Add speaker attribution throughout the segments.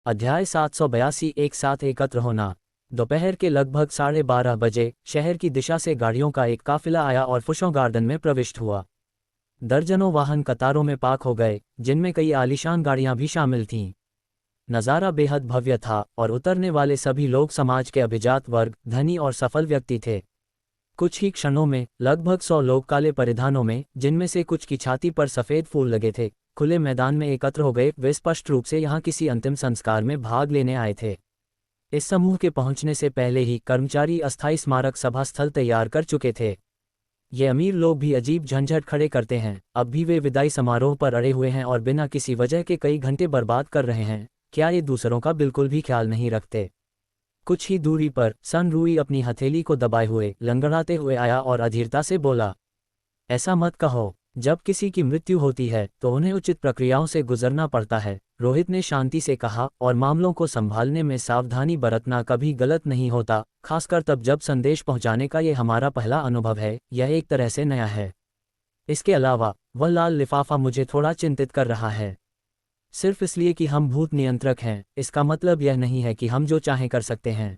Speaker 1: अध्याय 782 एक साथ एकत्र होना। दोपहर के लगभग 12:30 बजे शहर की दिशा से गाड़ियों का एक काफिला आया और फुशों गार्डन में प्रविष्ट हुआ। दर्जनों वाहन कतारों में पार्क हो गए, जिनमें कई आलीशान गाड़ियां भी शामिल थीं। नज़ारा बेहद भव्य था और उतरने वाले सभी लोग समाज के अभिजात वर्ग, धनी और सफल व्यक्ति थे। कुछ ही क्षणों में लगभग 100 लोग काले परिधानों में, जिनमें से कुछ की छाती पर सफ़ेद फूल लगे थे, खुले मैदान में एकत्र हो गए। वे स्पष्ट रूप से यहाँ किसी अंतिम संस्कार में भाग लेने आए थे। इस समूह के पहुंचने से पहले ही कर्मचारी अस्थायी स्मारक सभा स्थल तैयार कर चुके थे। ये अमीर लोग भी अजीब झंझट खड़े करते हैं। अब भी वे विदाई समारोह पर अड़े हुए हैं और बिना किसी वजह के कई घंटे बर्बाद कर रहे हैं। क्या ये दूसरों का बिल्कुल भी ख्याल नहीं रखते? कुछ ही दूरी पर सन रूई अपनी हथेली को दबाए हुए लंगड़ाते हुए आया और अधीरता से बोला, ऐसा मत कहो। जब किसी की मृत्यु होती है तो उन्हें उचित प्रक्रियाओं से गुजरना पड़ता है, रोहित ने शांति से कहा, और मामलों को संभालने में सावधानी बरतना कभी गलत नहीं होता, खासकर तब जब संदेश पहुंचाने का ये हमारा पहला अनुभव है। यह एक तरह से नया है। इसके अलावा वह लाल लिफाफा मुझे थोड़ा चिंतित कर रहा है। सिर्फ इसलिए कि हम भूत नियंत्रक हैं, इसका मतलब यह नहीं है कि हम जो चाहें कर सकते हैं।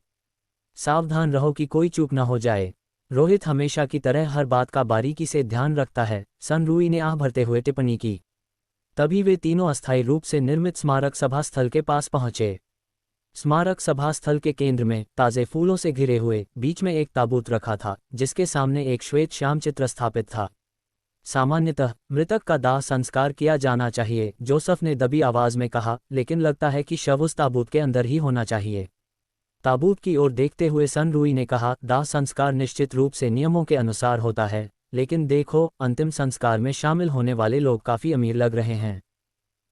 Speaker 1: सावधान रहो कि कोई चूक न हो जाए। रोहित हमेशा की तरह हर बात का बारीकी से ध्यान रखता है, सन रूई ने आह भरते हुए टिप्पणी की। तभी वे तीनों अस्थायी रूप से निर्मित स्मारक सभा स्थल के पास पहुंचे। स्मारक सभा स्थल के केंद्र में ताज़े फूलों से घिरे हुए बीच में एक ताबूत रखा था, जिसके सामने एक श्वेत श्याम चित्र स्थापित था। सामान्यतः मृतक का दाह संस्कार किया जाना चाहिए, जोसेफ ने दबी आवाज में कहा, लेकिन लगता है कि शव उस ताबूत के अंदर ही होना चाहिए। ताबूत की ओर देखते हुए सन रूई ने कहा, दाह संस्कार निश्चित रूप से नियमों के अनुसार होता है, लेकिन देखो, अंतिम संस्कार में शामिल होने वाले लोग काफी अमीर लग रहे हैं।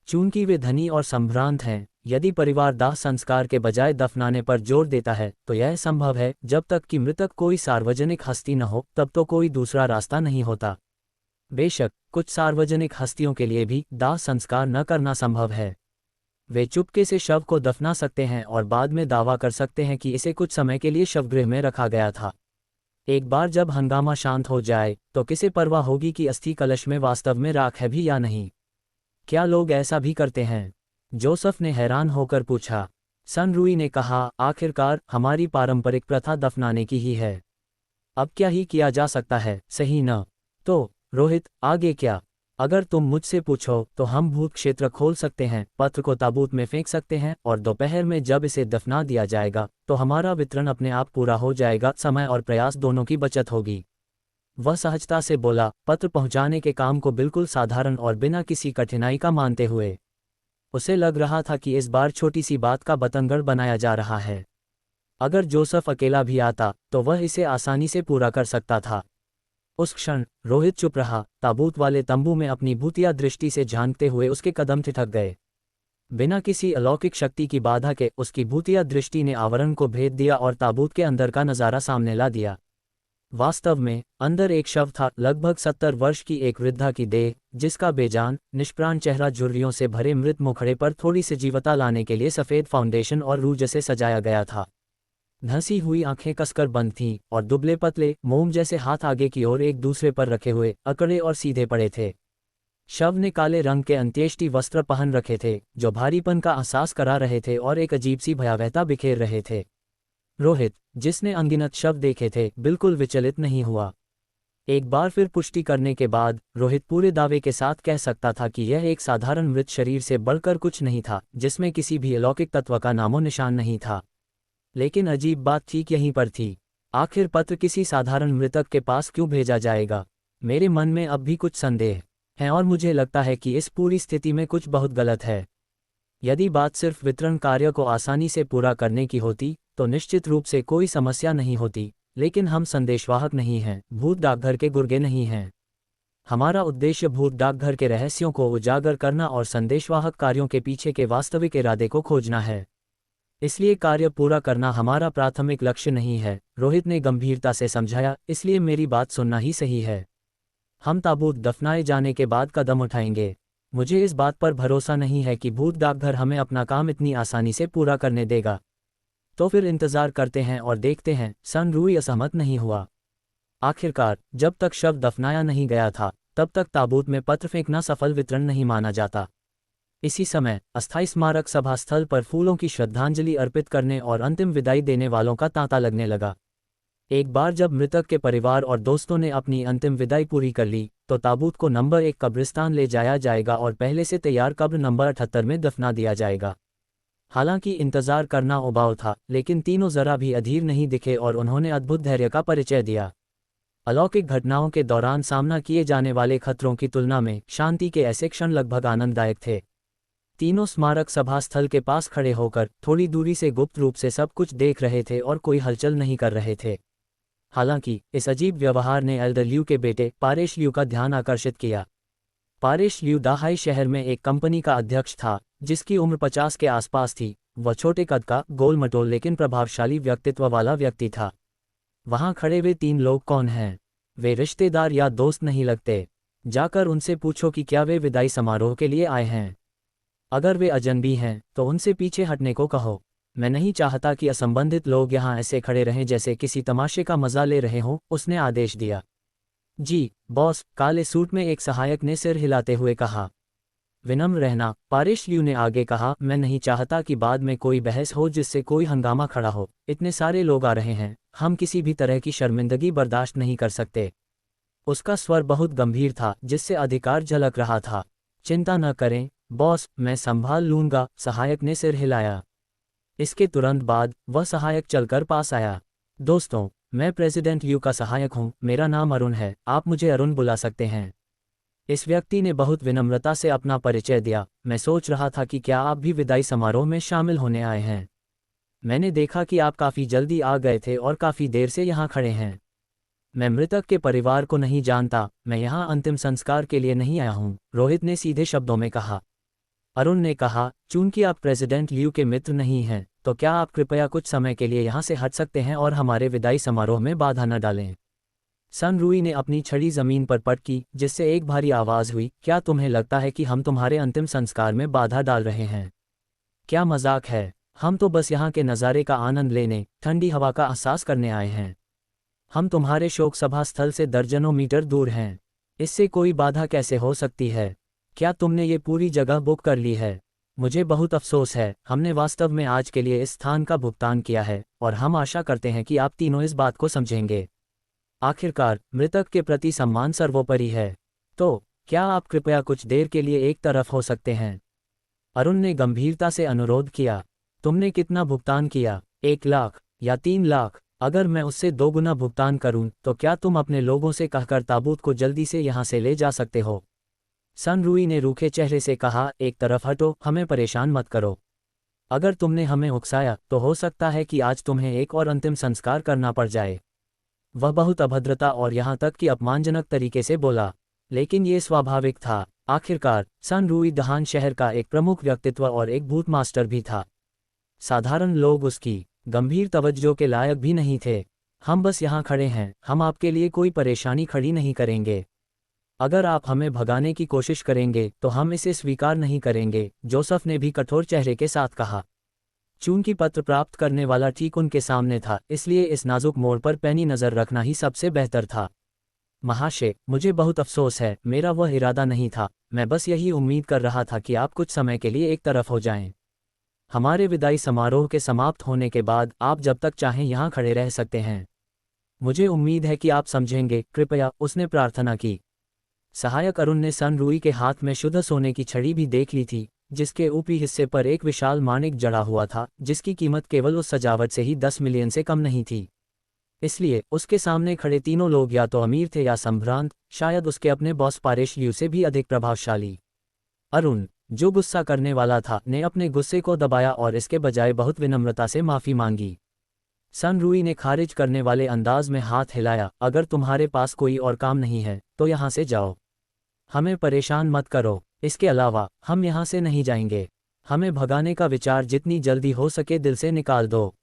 Speaker 1: चूंकि वे धनी और संभ्रांत हैं, यदि परिवार दाह संस्कार के बजाय दफनाने पर जोर देता है तो यह संभव है। जब तक कि मृतक कोई सार्वजनिक हस्ती न हो, तब तो कोई दूसरा रास्ता नहीं होता। बेशक कुछ सार्वजनिक हस्तियों के लिए भी दाह संस्कार न करना संभव है। वे चुपके से शव को दफना सकते हैं और बाद में दावा कर सकते हैं कि इसे कुछ समय के लिए शवगृह में रखा गया था। एक बार जब हंगामा शांत हो जाए तो किसे परवाह होगी कि अस्थि कलश में वास्तव में राख है भी या नहीं? क्या लोग ऐसा भी करते हैं? जोसेफ ने हैरान होकर पूछा। सन रूई ने कहा, आखिरकार हमारी पारंपरिक प्रथा दफनाने की ही है। अब क्या ही किया जा सकता है, सही न? तो रोहित, आगे क्या? अगर तुम मुझसे पूछो तो हम भूत क्षेत्र खोल सकते हैं, पत्र को ताबूत में फेंक सकते हैं, और दोपहर में जब इसे दफना दिया जाएगा तो हमारा वितरण अपने आप पूरा हो जाएगा। समय और प्रयास दोनों की बचत होगी। वह सहजता से बोला, पत्र पहुंचाने के काम को बिल्कुल साधारण और बिना किसी कठिनाई का मानते हुए। उसे लग रहा था कि इस बार छोटी सी बात का बतंगड़ बनाया जा रहा है। अगर जोसेफ अकेला भी आता तो वह इसे आसानी से पूरा कर सकता था। उस क्षण रोहित चुप रहा। ताबूत वाले तंबू में अपनी भूतिया दृष्टि से झांकते हुए उसके कदम ठिठक गए। बिना किसी अलौकिक शक्ति की बाधा के उसकी भूतिया दृष्टि ने आवरण को भेद दिया और ताबूत के अंदर का नज़ारा सामने ला दिया। वास्तव में अंदर एक शव था, लगभग 70 वर्ष की एक वृद्धा की देह, जिसका बेजान निष्प्राण चेहरा झुर्रियों से भरे मृत मुखड़े पर थोड़ी सी जीवता लाने के लिए सफ़ेद फाउंडेशन और रूज से सजाया गया था। धंसी हुई आंखें कसकर बंद थीं और दुबले पतले मोम जैसे हाथ आगे की ओर एक दूसरे पर रखे हुए अकड़े और सीधे पड़े थे। शव ने काले रंग के अंत्येष्टि वस्त्र पहन रखे थे, जो भारीपन का एहसास करा रहे थे और एक अजीब सी भयावहता बिखेर रहे थे। रोहित, जिसने अनगिनत शव देखे थे, बिल्कुल विचलित नहीं हुआ। एक बार फिर पुष्टि करने के बाद रोहित पूरे दावे के साथ कह सकता था कि यह एक साधारण मृत शरीर से बढ़कर कुछ नहीं था, जिसमें किसी भी अलौकिक तत्व का नामो निशान नहीं था। लेकिन अजीब बात ठीक यहीं पर थी। आखिर पत्र किसी साधारण मृतक के पास क्यों भेजा जाएगा? मेरे मन में अब भी कुछ संदेह हैं और मुझे लगता है कि इस पूरी स्थिति में कुछ बहुत गलत है। यदि बात सिर्फ वितरण कार्य को आसानी से पूरा करने की होती तो निश्चित रूप से कोई समस्या नहीं होती, लेकिन हम संदेशवाहक नहीं हैं, भूत डाकघर के गुर्गे नहीं हैं। हमारा उद्देश्य भूत डाकघर के रहस्यों को उजागर करना और संदेशवाहक कार्यों के पीछे के वास्तविक इरादे को खोजना है। इसलिए कार्य पूरा करना हमारा प्राथमिक लक्ष्य नहीं है, रोहित ने गंभीरता से समझाया। इसलिए मेरी बात सुनना ही सही है। हम ताबूत दफनाए जाने के बाद कदम उठाएंगे। मुझे इस बात पर भरोसा नहीं है कि भूत डाकघर हमें अपना काम इतनी आसानी से पूरा करने देगा। तो फिर इंतजार करते हैं और देखते हैं। सन रूई असहमत नहीं हुआ। आखिरकार जब तक शव दफनाया नहीं गया था, तब तक ताबूत में पत्र फेंकना सफल वितरण नहीं माना जाता। इसी समय अस्थायी स्मारक सभा स्थल पर फूलों की श्रद्धांजलि अर्पित करने और अंतिम विदाई देने वालों का तांता लगने लगा। एक बार जब मृतक के परिवार और दोस्तों ने अपनी अंतिम विदाई पूरी कर ली, तो ताबूत को नंबर 1 कब्रिस्तान ले जाया जाएगा और पहले से तैयार कब्र नंबर 78 में दफना दिया जाएगा। हालांकि इंतजार करना उबाऊ था, लेकिन तीनों जरा भी अधीर नहीं दिखे और उन्होंने अद्भुत धैर्य का परिचय दिया। अलौकिक घटनाओं के दौरान सामना किए जाने वाले खतरों की तुलना में शांति के ऐसे क्षण लगभग आनंददायक थे। तीनों स्मारक सभा स्थल के पास खड़े होकर थोड़ी दूरी से गुप्त रूप से सब कुछ देख रहे थे और कोई हलचल नहीं कर रहे थे। हालांकि इस अजीब व्यवहार ने एल्डर ल्यू के बेटे पारेश ल्यू का ध्यान आकर्षित किया। पारेश ल्यू दाहाई शहर में एक कंपनी का अध्यक्ष था, जिसकी उम्र 50 के आसपास थी। वह छोटे कद का, गोल-मटोल लेकिन प्रभावशाली व्यक्तित्व वाला व्यक्ति था। वहां खड़े वे 3 लोग कौन हैं? वे रिश्तेदार या दोस्त नहीं लगते। जाकर उनसे पूछो कि क्या वे विदाई समारोह के लिए आए हैं। अगर वे अजनबी हैं, तो उनसे पीछे हटने को कहो। मैं नहीं चाहता कि असंबंधित लोग यहाँ ऐसे खड़े रहें जैसे किसी तमाशे का मजा ले रहे हों, उसने आदेश दिया। जी, बॉस, काले सूट में एक सहायक ने सिर हिलाते हुए कहा। विनम्र रहना, पारेश ल्यू ने आगे कहा, मैं नहीं चाहता कि बाद में कोई बहस हो जिससे कोई हंगामा खड़ा हो। इतने सारे लोग आ रहे हैं, हम किसी भी तरह की शर्मिंदगी बर्दाश्त नहीं कर सकते। उसका स्वर बहुत गंभीर था, जिससे अधिकार झलक रहा था। चिंता न करें बॉस, मैं संभाल लूंगा, सहायक ने सिर हिलाया। इसके तुरंत बाद वह सहायक चलकर पास आया। दोस्तों, मैं प्रेसिडेंट ल्यू का सहायक हूं, मेरा नाम अरुण है, आप मुझे अरुण बुला सकते हैं। इस व्यक्ति ने बहुत विनम्रता से अपना परिचय दिया। मैं सोच रहा था कि क्या आप भी विदाई समारोह में शामिल होने आए हैं। मैंने देखा कि आप काफ़ी जल्दी आ गए थे और काफ़ी देर से यहाँ खड़े हैं। मैं मृतक के परिवार को नहीं जानता, मैं यहाँ अंतिम संस्कार के लिए नहीं आया हूँ, रोहित ने सीधे शब्दों में कहा। अरुण ने कहा, चूंकि आप प्रेसिडेंट ल्यू के मित्र नहीं हैं, तो क्या आप कृपया कुछ समय के लिए यहाँ से हट सकते हैं और हमारे विदाई समारोह में बाधा न डालें। सन रूई ने अपनी छड़ी जमीन पर पटकी, जिससे एक भारी आवाज़ हुई, क्या तुम्हें लगता है कि हम तुम्हारे अंतिम संस्कार में बाधा डाल रहे हैं? क्या मजाक है, हम तो बस यहाँ के नज़ारे का आनंद लेने, ठंडी हवा का एहसास करने आए हैं। हम तुम्हारे शोक सभा स्थल से दर्जनों मीटर दूर हैं। इससे कोई बाधा कैसे हो सकती है? क्या तुमने ये पूरी जगह बुक कर ली है? मुझे बहुत अफसोस है, हमने वास्तव में आज के लिए इस स्थान का भुगतान किया है और हम आशा करते हैं कि आप तीनों इस बात को समझेंगे। आखिरकार मृतक के प्रति सम्मान सर्वोपरि है। तो क्या आप कृपया कुछ देर के लिए एक तरफ हो सकते हैं? अरुण ने गंभीरता से अनुरोध किया। तुमने कितना भुगतान किया? 1 लाख या 3 लाख? अगर मैं उससे 2 गुना भुगतान करूं, तो क्या तुम अपने लोगों से कहकर ताबूत को जल्दी से यहाँ से ले जा सकते हो? सन रूई ने रूखे चेहरे से कहा, एक तरफ हटो, हमें परेशान मत करो। अगर तुमने हमें उकसाया, तो हो सकता है कि आज तुम्हें एक और अंतिम संस्कार करना पड़ जाए। वह बहुत अभद्रता और यहाँ तक कि अपमानजनक तरीके से बोला, लेकिन ये स्वाभाविक था। आखिरकार सन रूई दहान शहर का एक प्रमुख व्यक्तित्व और एक भूत मास्टर भी था। साधारण लोग उसकी गंभीर तवज्जो के लायक भी नहीं थे। हम बस यहाँ खड़े हैं, हम आपके लिए कोई परेशानी खड़ी नहीं करेंगे। अगर आप हमें भगाने की कोशिश करेंगे तो हम इसे स्वीकार नहीं करेंगे, जोसेफ ने भी कठोर चेहरे के साथ कहा। चूंकि पत्र प्राप्त करने वाला ठीक उनके सामने था, इसलिए इस नाजुक मोड़ पर पैनी नज़र रखना ही सबसे बेहतर था। महाशय, मुझे बहुत अफसोस है, मेरा वह इरादा नहीं था। मैं बस यही उम्मीद कर रहा था कि आप कुछ समय के लिए एक तरफ हो जाएं। हमारे विदाई समारोह के समाप्त होने के बाद आप जब तक चाहें यहाँ खड़े रह सकते हैं। मुझे उम्मीद है कि आप समझेंगे, कृपया, उसने प्रार्थना की। सहायक अरुण ने सन रूई के हाथ में शुद्ध सोने की छड़ी भी देख ली थी, जिसके ऊपरी हिस्से पर एक विशाल माणिक जड़ा हुआ था, जिसकी कीमत केवल उस सजावट से ही 10 मिलियन से कम नहीं थी। इसलिए उसके सामने खड़े तीनों लोग या तो अमीर थे या संभ्रांत, शायद उसके अपने बॉस पारेश ल्यू से भी अधिक प्रभावशाली। अरुण, जो गुस्सा करने वाला था, ने अपने गुस्से को दबाया और इसके बजाय बहुत विनम्रता से माफ़ी मांगी। सन रूई ने खारिज करने वाले अंदाज में हाथ हिलाया, अगर तुम्हारे पास कोई और काम नहीं है, तो यहाँ से जाओ। हमें परेशान मत करो। इसके अलावा हम यहाँ से नहीं जाएंगे। हमें भगाने का विचार जितनी जल्दी हो सके दिल से निकाल दो।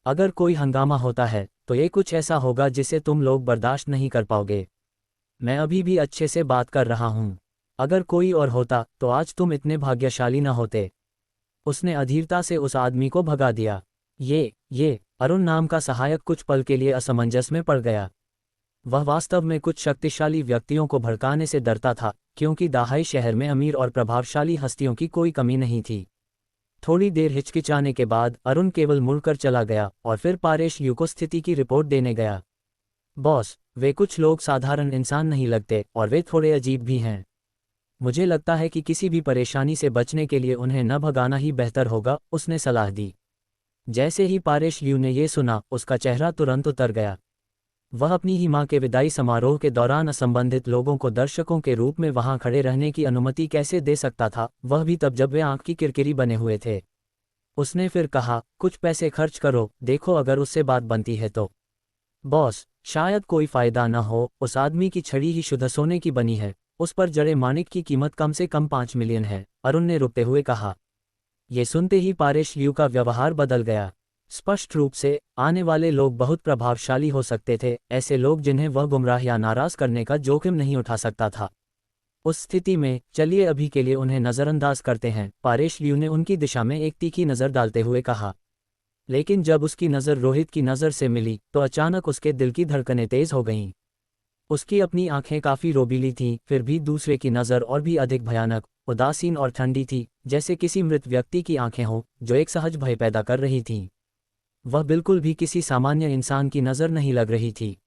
Speaker 1: अगर कोई हंगामा होता है, तो ये कुछ ऐसा होगा जिसे तुम लोग बर्दाश्त नहीं कर पाओगे। मैं अभी भी अच्छे से बात कर रहा हूँ। अगर कोई और होता, तो आज तुम इतने भाग्यशाली न होते। उसने अधीरता से उस आदमी को भगा दिया। ये अरुण नाम का सहायक कुछ पल के लिए असमंजस में पड़ गया। वह वास्तव में कुछ शक्तिशाली व्यक्तियों को भड़काने से डरता था, क्योंकि दहाई शहर में अमीर और प्रभावशाली हस्तियों की कोई कमी नहीं थी। थोड़ी देर हिचकिचाने के बाद अरुण केवल मुड़कर चला गया और फिर पारेश यू को स्थिति की रिपोर्ट देने गया। बॉस, वे कुछ लोग साधारण इंसान नहीं लगते और वे थोड़े अजीब भी हैं। मुझे लगता है कि किसी भी परेशानी से बचने के लिए उन्हें न भगाना ही बेहतर होगा, उसने सलाह दी। जैसे ही पारेश यू ने ये सुना, उसका चेहरा तुरंत उतर गया। वह अपनी ही मां के विदाई समारोह के दौरान असंबंधित लोगों को दर्शकों के रूप में वहां खड़े रहने की अनुमति कैसे दे सकता था, वह भी तब जब वे आंख की किरकिरी बने हुए थे। उसने फिर कहा, कुछ पैसे खर्च करो, देखो अगर उससे बात बनती है तो। बॉस, शायद कोई फायदा न हो, उस आदमी की छड़ी ही शुद्ध सोने की बनी है, उस पर जड़े माणिक की कीमत कम से कम 5 मिलियन है, अरुण ने रुकते हुए कहा। ये सुनते ही पारेश यू का व्यवहार बदल गया। स्पष्ट रूप से, आने वाले लोग बहुत प्रभावशाली हो सकते थे, ऐसे लोग जिन्हें वह गुमराह या नाराज करने का जोखिम नहीं उठा सकता था। उस स्थिति में, चलिए अभी के लिए उन्हें नज़रअंदाज करते हैं, पारेश यू ने उनकी दिशा में एक तीखी नज़र डालते हुए कहा। लेकिन जब उसकी नज़र रोहित की नज़र से मिली तो अचानक उसके दिल की धड़कनें तेज हो गईं। उसकी अपनी आंखें काफ़ी रोबीली थीं, फिर भी दूसरे की नज़र और भी अधिक भयानक, उदासीन और ठंडी थी, जैसे किसी मृत व्यक्ति की आंखें हों जो एक सहज भय पैदा कर रही थीं। वह बिल्कुल भी किसी सामान्य इंसान की नज़र नहीं लग रही थी।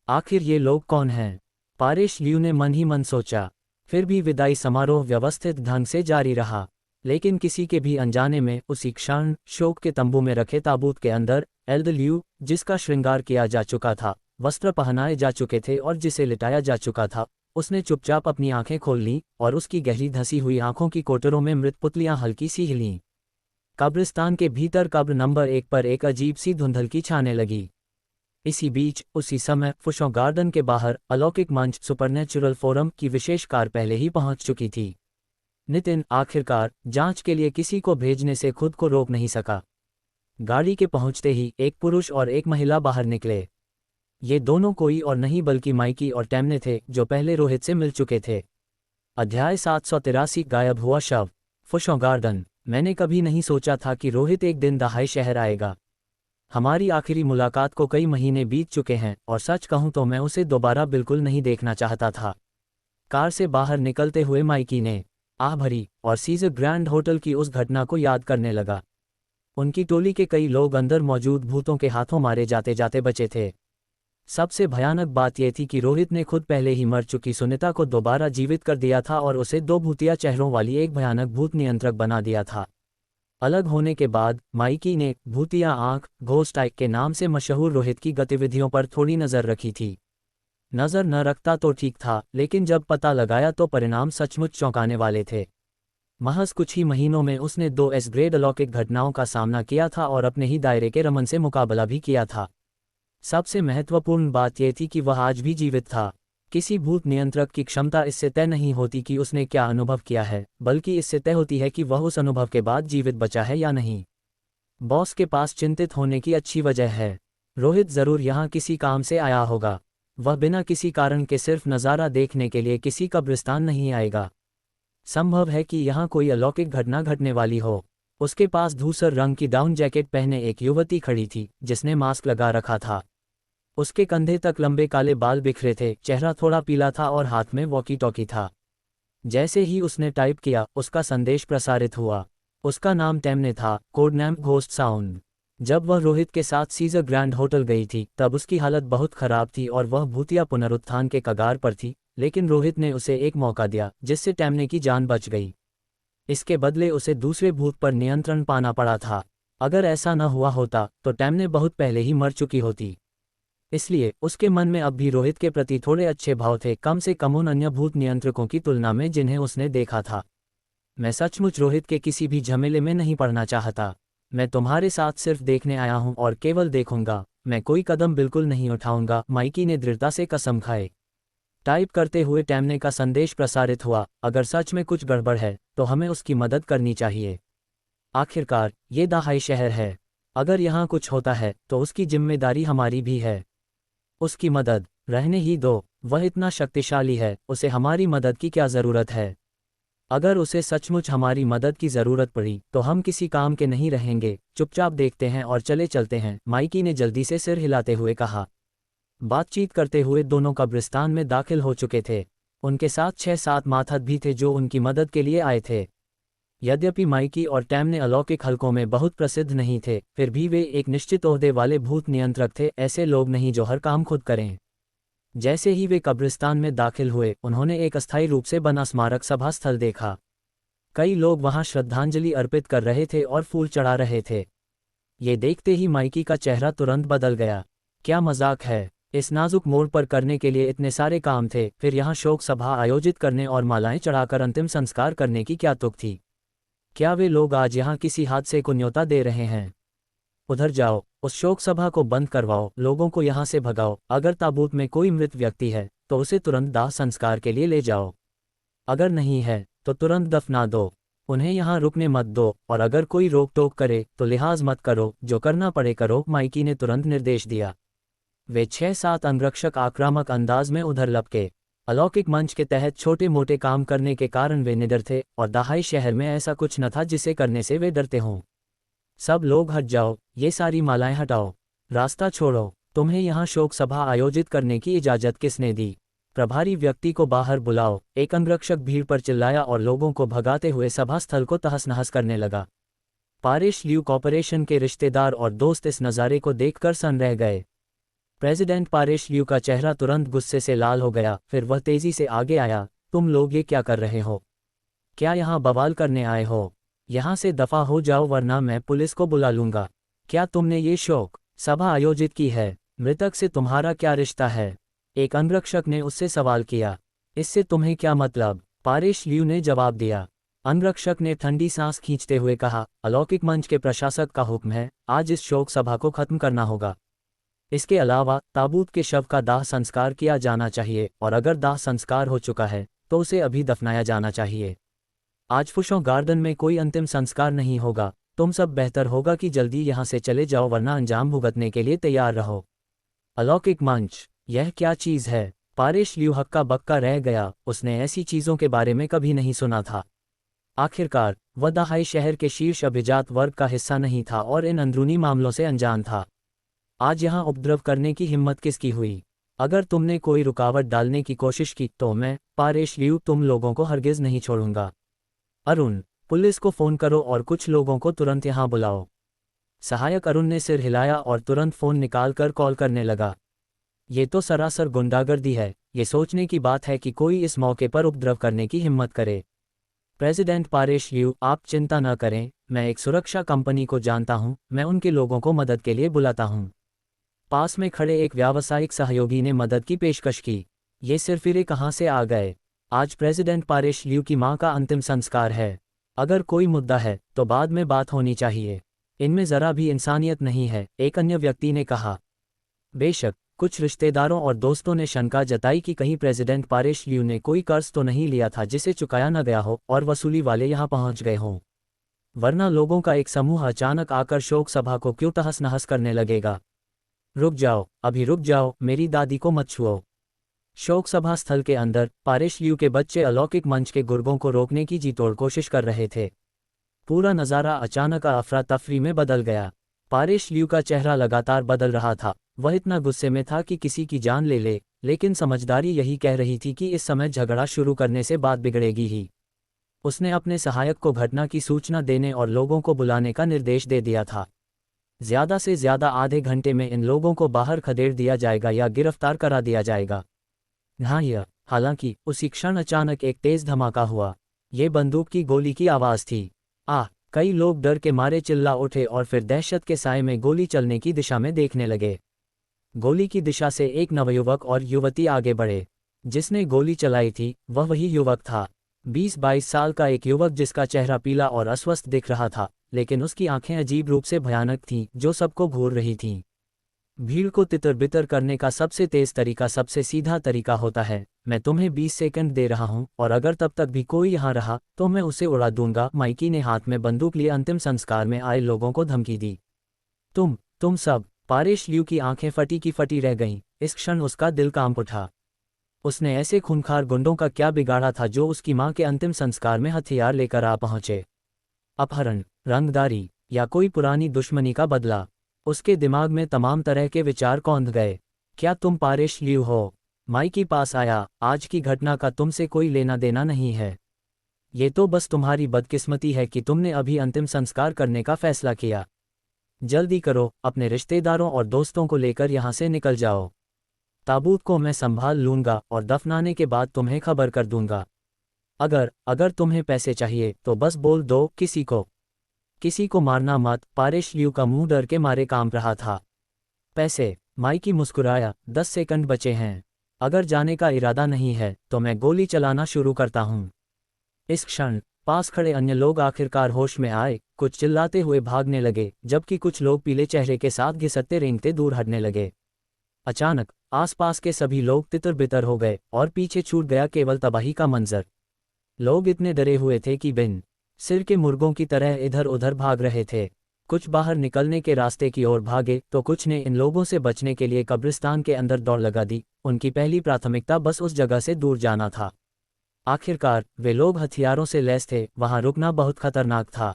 Speaker 1: आखिर ये लोग कौन हैं? पारेश यू ने मन ही मन सोचा। फिर भी विदाई समारोह व्यवस्थित ढंग से जारी रहा, लेकिन किसी के भी अनजाने में उसी क्षण शोक के तंबू में रखे ताबूत के अंदर एल्दल्यू, जिसका श्रृंगार किया जा चुका था, वस्त्र पहनाए जा चुके थे और जिसे लिटाया जा चुका था, उसने चुपचाप अपनी आंखें खोल लीं और उसकी गहरी धसी हुई आंखों की कोटरों में मृत पुतलियां हल्की सी हिलीं। कब्रिस्तान के भीतर कब्र नंबर 1 पर एक अजीब सी धुंधलकी छाने लगी। इसी बीच, उसी समय फुशों गार्डन के बाहर अलौकिक मंच सुपरनेचुरल फोरम की विशेष कार पहले ही पहुंच चुकी थी। नितिन आखिरकार जांच के लिए किसी को भेजने से खुद को रोक नहीं सका। गाड़ी के पहुंचते ही एक पुरुष और एक महिला बाहर निकले। ये दोनों कोई और नहीं बल्कि माइकी और टेमने थे, जो पहले रोहित से मिल चुके थे। अध्याय 783 गायब हुआ शव। फुशों गार्डन। मैंने कभी नहीं सोचा था कि रोहित एक दिन दहाई शहर आएगा। हमारी आखिरी मुलाकात को कई महीने बीत चुके हैं और सच कहूं तो मैं उसे दोबारा बिल्कुल नहीं देखना चाहता था। कार से बाहर निकलते हुए माइकी ने आह भरी और सीजर ग्रैंड होटल की उस घटना को याद करने लगा। उनकी टोली के कई लोग अंदर मौजूद भूतों के हाथों मारे जाते जाते बचे थे। सबसे भयानक बात यह थी कि रोहित ने खुद पहले ही मर चुकी सुनीता को दोबारा जीवित कर दिया था और उसे 2 भूतिया चेहरों वाली एक भयानक भूत नियंत्रक बना दिया था। अलग होने के बाद माइकी ने भूतिया आंख घोस्ट आई के नाम से मशहूर रोहित की गतिविधियों पर थोड़ी नज़र रखी थी। नज़र न रखता तो ठीक था, लेकिन जब पता लगाया तो परिणाम सचमुच चौंकाने वाले थे। महज कुछ ही महीनों में उसने 2 एस ग्रेड अलौकिक घटनाओं का सामना किया था और अपने ही दायरे के रमन से मुकाबला भी किया था। सबसे महत्वपूर्ण बात यह थी कि वह आज भी जीवित था। किसी भूत नियंत्रक की क्षमता इससे तय नहीं होती कि उसने क्या अनुभव किया है, बल्कि इससे तय होती है कि वह उस अनुभव के बाद जीवित बचा है या नहीं। बॉस के पास चिंतित होने की अच्छी वजह है। रोहित जरूर यहाँ किसी काम से आया होगा। वह बिना किसी कारण के सिर्फ नज़ारा देखने के लिए किसी कब्रिस्तान नहीं आएगा। संभव है कि यहाँ कोई अलौकिक घटना घटने वाली हो। उसके पास धूसर रंग की डाउन जैकेट पहने एक युवती खड़ी थी, जिसने मास्क लगा रखा था। उसके कंधे तक लंबे काले बाल बिखरे थे, चेहरा थोड़ा पीला था और हाथ में वॉकी टॉकी था। जैसे ही उसने टाइप किया, उसका संदेश प्रसारित हुआ। उसका नाम टेमने था, कोड नेम घोस्ट साउंड। जब वह रोहित के साथ सीजर ग्रैंड होटल गई थी, तब उसकी हालत बहुत खराब थी और वह भूतिया पुनरुत्थान के कगार पर थी, लेकिन रोहित ने उसे एक मौका दिया, जिससे टेमने की जान बच गई। इसके बदले उसे दूसरे भूत पर नियंत्रण पाना पड़ा था। अगर ऐसा न हुआ होता तो टेमने बहुत पहले ही मर चुकी होती। इसलिए उसके मन में अब भी रोहित के प्रति थोड़े अच्छे भाव थे, कम से कम उन अन्य भूत नियंत्रकों की तुलना में जिन्हें उसने देखा था। मैं सचमुच रोहित के किसी भी झमेले में नहीं पड़ना चाहता। मैं तुम्हारे साथ सिर्फ देखने आया हूं और केवल देखूंगा, मैं कोई कदम बिल्कुल नहीं उठाऊंगा, माइकी ने दृढ़ता से कसम खाई। टाइप करते हुए टेमने का संदेश प्रसारित हुआ, अगर सच में कुछ गड़बड़ है तो हमें उसकी मदद करनी चाहिए। आखिरकार ये दहाई शहर है। अगर यहाँ कुछ होता है तो उसकी जिम्मेदारी हमारी भी है। उसकी मदद रहने ही दो, वह इतना शक्तिशाली है, उसे हमारी मदद की क्या ज़रूरत है। अगर उसे सचमुच हमारी मदद की ज़रूरत पड़ी तो हम किसी काम के नहीं रहेंगे, चुपचाप देखते हैं और चले चलते हैं, माइकी ने जल्दी से सिर हिलाते हुए कहा। बातचीत करते हुए दोनों कब्रिस्तान में दाखिल हो चुके थे। उनके साथ 6-7 माथत भी थे जो उनकी मदद के लिए आए थे। यद्यपि माइकी और टैम ने अलौकिक हलकों में बहुत प्रसिद्ध नहीं थे, फिर भी वे एक निश्चित ओहदे वाले भूत नियंत्रक थे, ऐसे लोग नहीं जो हर काम खुद करें। जैसे ही वे कब्रिस्तान में दाखिल हुए, उन्होंने एक अस्थायी रूप से बना स्मारक सभा स्थल देखा। कई लोग वहां श्रद्धांजलि अर्पित कर रहे थे और फूल चढ़ा रहे थे। ये देखते ही माइकी का चेहरा तुरंत बदल गया। क्या मजाक है? इस नाजुक मोड़ पर करने के लिए इतने सारे काम थे, फिर यहाँ शोक सभा आयोजित करने और मालाएं चढ़ाकर अंतिम संस्कार करने की क्या तुक थी? क्या वे लोग आज यहाँ किसी हादसे को न्योता दे रहे हैं? उधर जाओ, उस शोक सभा को बंद करवाओ, लोगों को यहाँ से भगाओ। अगर ताबूत में कोई मृत व्यक्ति है तो उसे तुरंत दाह संस्कार के लिए ले जाओ। अगर नहीं है तो तुरंत दफना दो। उन्हें यहाँ रुकने मत दो, और अगर कोई रोक टोक करे तो लिहाज मत करो, जो करना पड़े करो, माइकी ने तुरंत निर्देश दिया। वे 6-7 अंगरक्षक आक्रामक अंदाज में उधर लपके। अलौकिक मंच के तहत छोटे मोटे काम करने के कारण वे निडर थे, और दहाई शहर में ऐसा कुछ न था जिसे करने से वे डरते हों। सब लोग हट जाओ, ये सारी मालाएं हटाओ, रास्ता छोड़ो। तुम्हें यहाँ शोक सभा आयोजित करने की इजाज़त किसने दी? प्रभारी व्यक्ति को बाहर बुलाओ। एक अंगरक्षक भीड़ पर चिल्लाया और लोगों को भगाते हुए सभा स्थल को तहस नहस करने लगा। पारिश ल्यू कॉर्पोरेशन के रिश्तेदार और दोस्त इस नज़ारे को देखकर सन रह गए। प्रेसिडेंट पारिश ल्यू का चेहरा तुरंत गुस्से से लाल हो गया, फिर वह तेजी से आगे आया। तुम लोग ये क्या कर रहे हो? क्या यहाँ बवाल करने आए हो? यहाँ से दफा हो जाओ वरना मैं पुलिस को बुला लूंगा। क्या तुमने ये शोक सभा आयोजित की है? मृतक से तुम्हारा क्या रिश्ता है? एक अंगरक्षक ने उससे सवाल किया। इससे तुम्हें क्या मतलब? पारिश ल्यू ने जवाब दिया। अंगरक्षक ने ठंडी सांस खींचते हुए कहा, अलौकिक मंच के प्रशासक का हुक्म है, आज इस शोक सभा को खत्म करना होगा। इसके अलावा ताबूत के शव का दाह संस्कार किया जाना चाहिए, और अगर दाह संस्कार हो चुका है तो उसे अभी दफनाया जाना चाहिए। आज फुशों गार्डन में कोई अंतिम संस्कार नहीं होगा। तुम सब बेहतर होगा कि जल्दी यहाँ से चले जाओ वरना अंजाम भुगतने के लिए तैयार रहो। अलौकिक मंच, यह क्या चीज़ है? पारिश ल्यू हक्का बक्का रह गया। उसने ऐसी चीज़ों के बारे में कभी नहीं सुना था। आखिरकार वह दहाई शहर के शीर्ष अभिजात वर्ग का हिस्सा नहीं था और इन अंदरूनी मामलों से अनजान था। आज यहाँ उपद्रव करने की हिम्मत किसकी हुई? अगर तुमने कोई रुकावट डालने की कोशिश की तो मैं, पारिश ल्यू, तुम लोगों को हरगिज नहीं छोड़ूंगा। अरुण, पुलिस को फ़ोन करो और कुछ लोगों को तुरंत यहाँ बुलाओ। सहायक अरुण ने सिर हिलाया और तुरंत फ़ोन निकालकर कॉल करने लगा। ये तो सरासर गुंडागर्दी है। ये सोचने की बात है कि कोई इस मौके पर उपद्रव करने की हिम्मत करे। प्रेसिडेंट पारिश ल्यू, आप चिंता न करें, मैं एक सुरक्षा कंपनी को जानता हूँ, मैं उनके लोगों को मदद के लिए बुलाता हूँ। पास में खड़े एक व्यावसायिक सहयोगी ने मदद की पेशकश की। ये सिरफिरे कहाँ से आ गए? आज प्रेसिडेंट पारिश ल्यू की मां का अंतिम संस्कार है। अगर कोई मुद्दा है तो बाद में बात होनी चाहिए। इनमें ज़रा भी इंसानियत नहीं है, एक अन्य व्यक्ति ने कहा। बेशक, कुछ रिश्तेदारों और दोस्तों ने शंका जताई कि कहीं प्रेसिडेंट पारिश ल्यू ने कोई कर्ज तो नहीं लिया था जिसे चुकाया न गया हो और वसूली वाले यहाँ पहुँच गए हों। वरना लोगों का एक समूह अचानक आकर शोक सभा को क्यों तहस नहस करने लगेगा? रुक जाओ, अभी रुक जाओ, मेरी दादी को मत छुओ। शोक सभा स्थल के अंदर पारिश ल्यू के बच्चे अलौकिक मंच के गुर्गों को रोकने की जी तोड़ कोशिश कर रहे थे। पूरा नज़ारा अचानक अफरा तफरी में बदल गया। पारिश ल्यू का चेहरा लगातार बदल रहा था। वह इतना गुस्से में था कि किसी की जान ले ले, लेकिन समझदारी यही कह रही थी कि इस समय झगड़ा शुरू करने से बात बिगड़ेगी ही। उसने अपने सहायक को घटना की सूचना देने और लोगों को बुलाने का निर्देश दे दिया था। ज़्यादा से ज़्यादा आधे घंटे में इन लोगों को बाहर खदेड़ दिया जाएगा या गिरफ्तार करा दिया जाएगा। हालांकि उसी क्षण अचानक एक तेज धमाका हुआ। ये बंदूक की गोली की आवाज़ थी। कई लोग डर के मारे चिल्ला उठे और फिर दहशत के साए में गोली चलने की दिशा में देखने लगे। गोली की दिशा से एक नवयुवक और युवती आगे बढ़े। जिसने गोली चलाई थी वह वही युवक था, 20-22 साल का एक युवक जिसका चेहरा पीला और अस्वस्थ दिख रहा था, लेकिन उसकी आंखें अजीब रूप से भयानक थीं जो सबको घूर रही थीं। भीड़ को तितर बितर करने का सबसे तेज तरीका सबसे सीधा तरीका होता है। मैं तुम्हें 20 सेकंड दे रहा हूं और अगर तब तक भी कोई यहाँ रहा तो मैं उसे उड़ा दूंगा। माइकी ने हाथ में बंदूक लिए अंतिम संस्कार में आए लोगों को धमकी दी। तुम सब। पारिश ल्यू की आंखें फटी की फटी रह गईं। इस क्षण उसका दिल कांप उठा। उसने ऐसे खूंखार गुंडों का क्या बिगाड़ा था जो उसकी मां के अंतिम संस्कार में हथियार लेकर आ पहुंचे? अपहरण, रंगदारी या कोई पुरानी दुश्मनी का बदला? उसके दिमाग में तमाम तरह के विचार कौंध गए। क्या तुम पारिश ल्यू हो? माइकी पास आया, आज की घटना का तुमसे कोई लेना देना नहीं है। ये तो बस तुम्हारी बदकिस्मती है कि तुमने अभी अंतिम संस्कार करने का फैसला किया। जल्दी करो, अपने रिश्तेदारों और दोस्तों को लेकर यहाँ से निकल जाओ। ताबूत को मैं संभाल लूंगा और दफनाने के बाद तुम्हें खबर कर दूंगा। अगर तुम्हें पैसे चाहिए तो बस बोल दो, किसी को मारना मत। पारेश लियू का मुंह डर के मारे कांप रहा था। पैसे? माइकी मुस्कुराया, 10 सेकंड बचे हैं। अगर जाने का इरादा नहीं है तो मैं गोली चलाना शुरू करता हूँ। इस क्षण पास खड़े अन्य लोग आखिरकार होश में आए, कुछ चिल्लाते हुए भागने लगे, जबकि कुछ लोग पीले चेहरे के साथ घिसटते रेंगते दूर हटने लगे। अचानक आसपास के सभी लोग तितर-बितर हो गए और पीछे छूट गया केवल तबाही का मंजर। लोग इतने डरे हुए थे कि बिन सिर के मुर्गों की तरह इधर उधर भाग रहे थे। कुछ बाहर निकलने के रास्ते की ओर भागे तो कुछ ने इन लोगों से बचने के लिए कब्रिस्तान के अंदर दौड़ लगा दी। उनकी पहली प्राथमिकता बस उस जगह से दूर जाना था। आखिरकार वे लोग हथियारों से लैस थे, वहां रुकना बहुत खतरनाक था।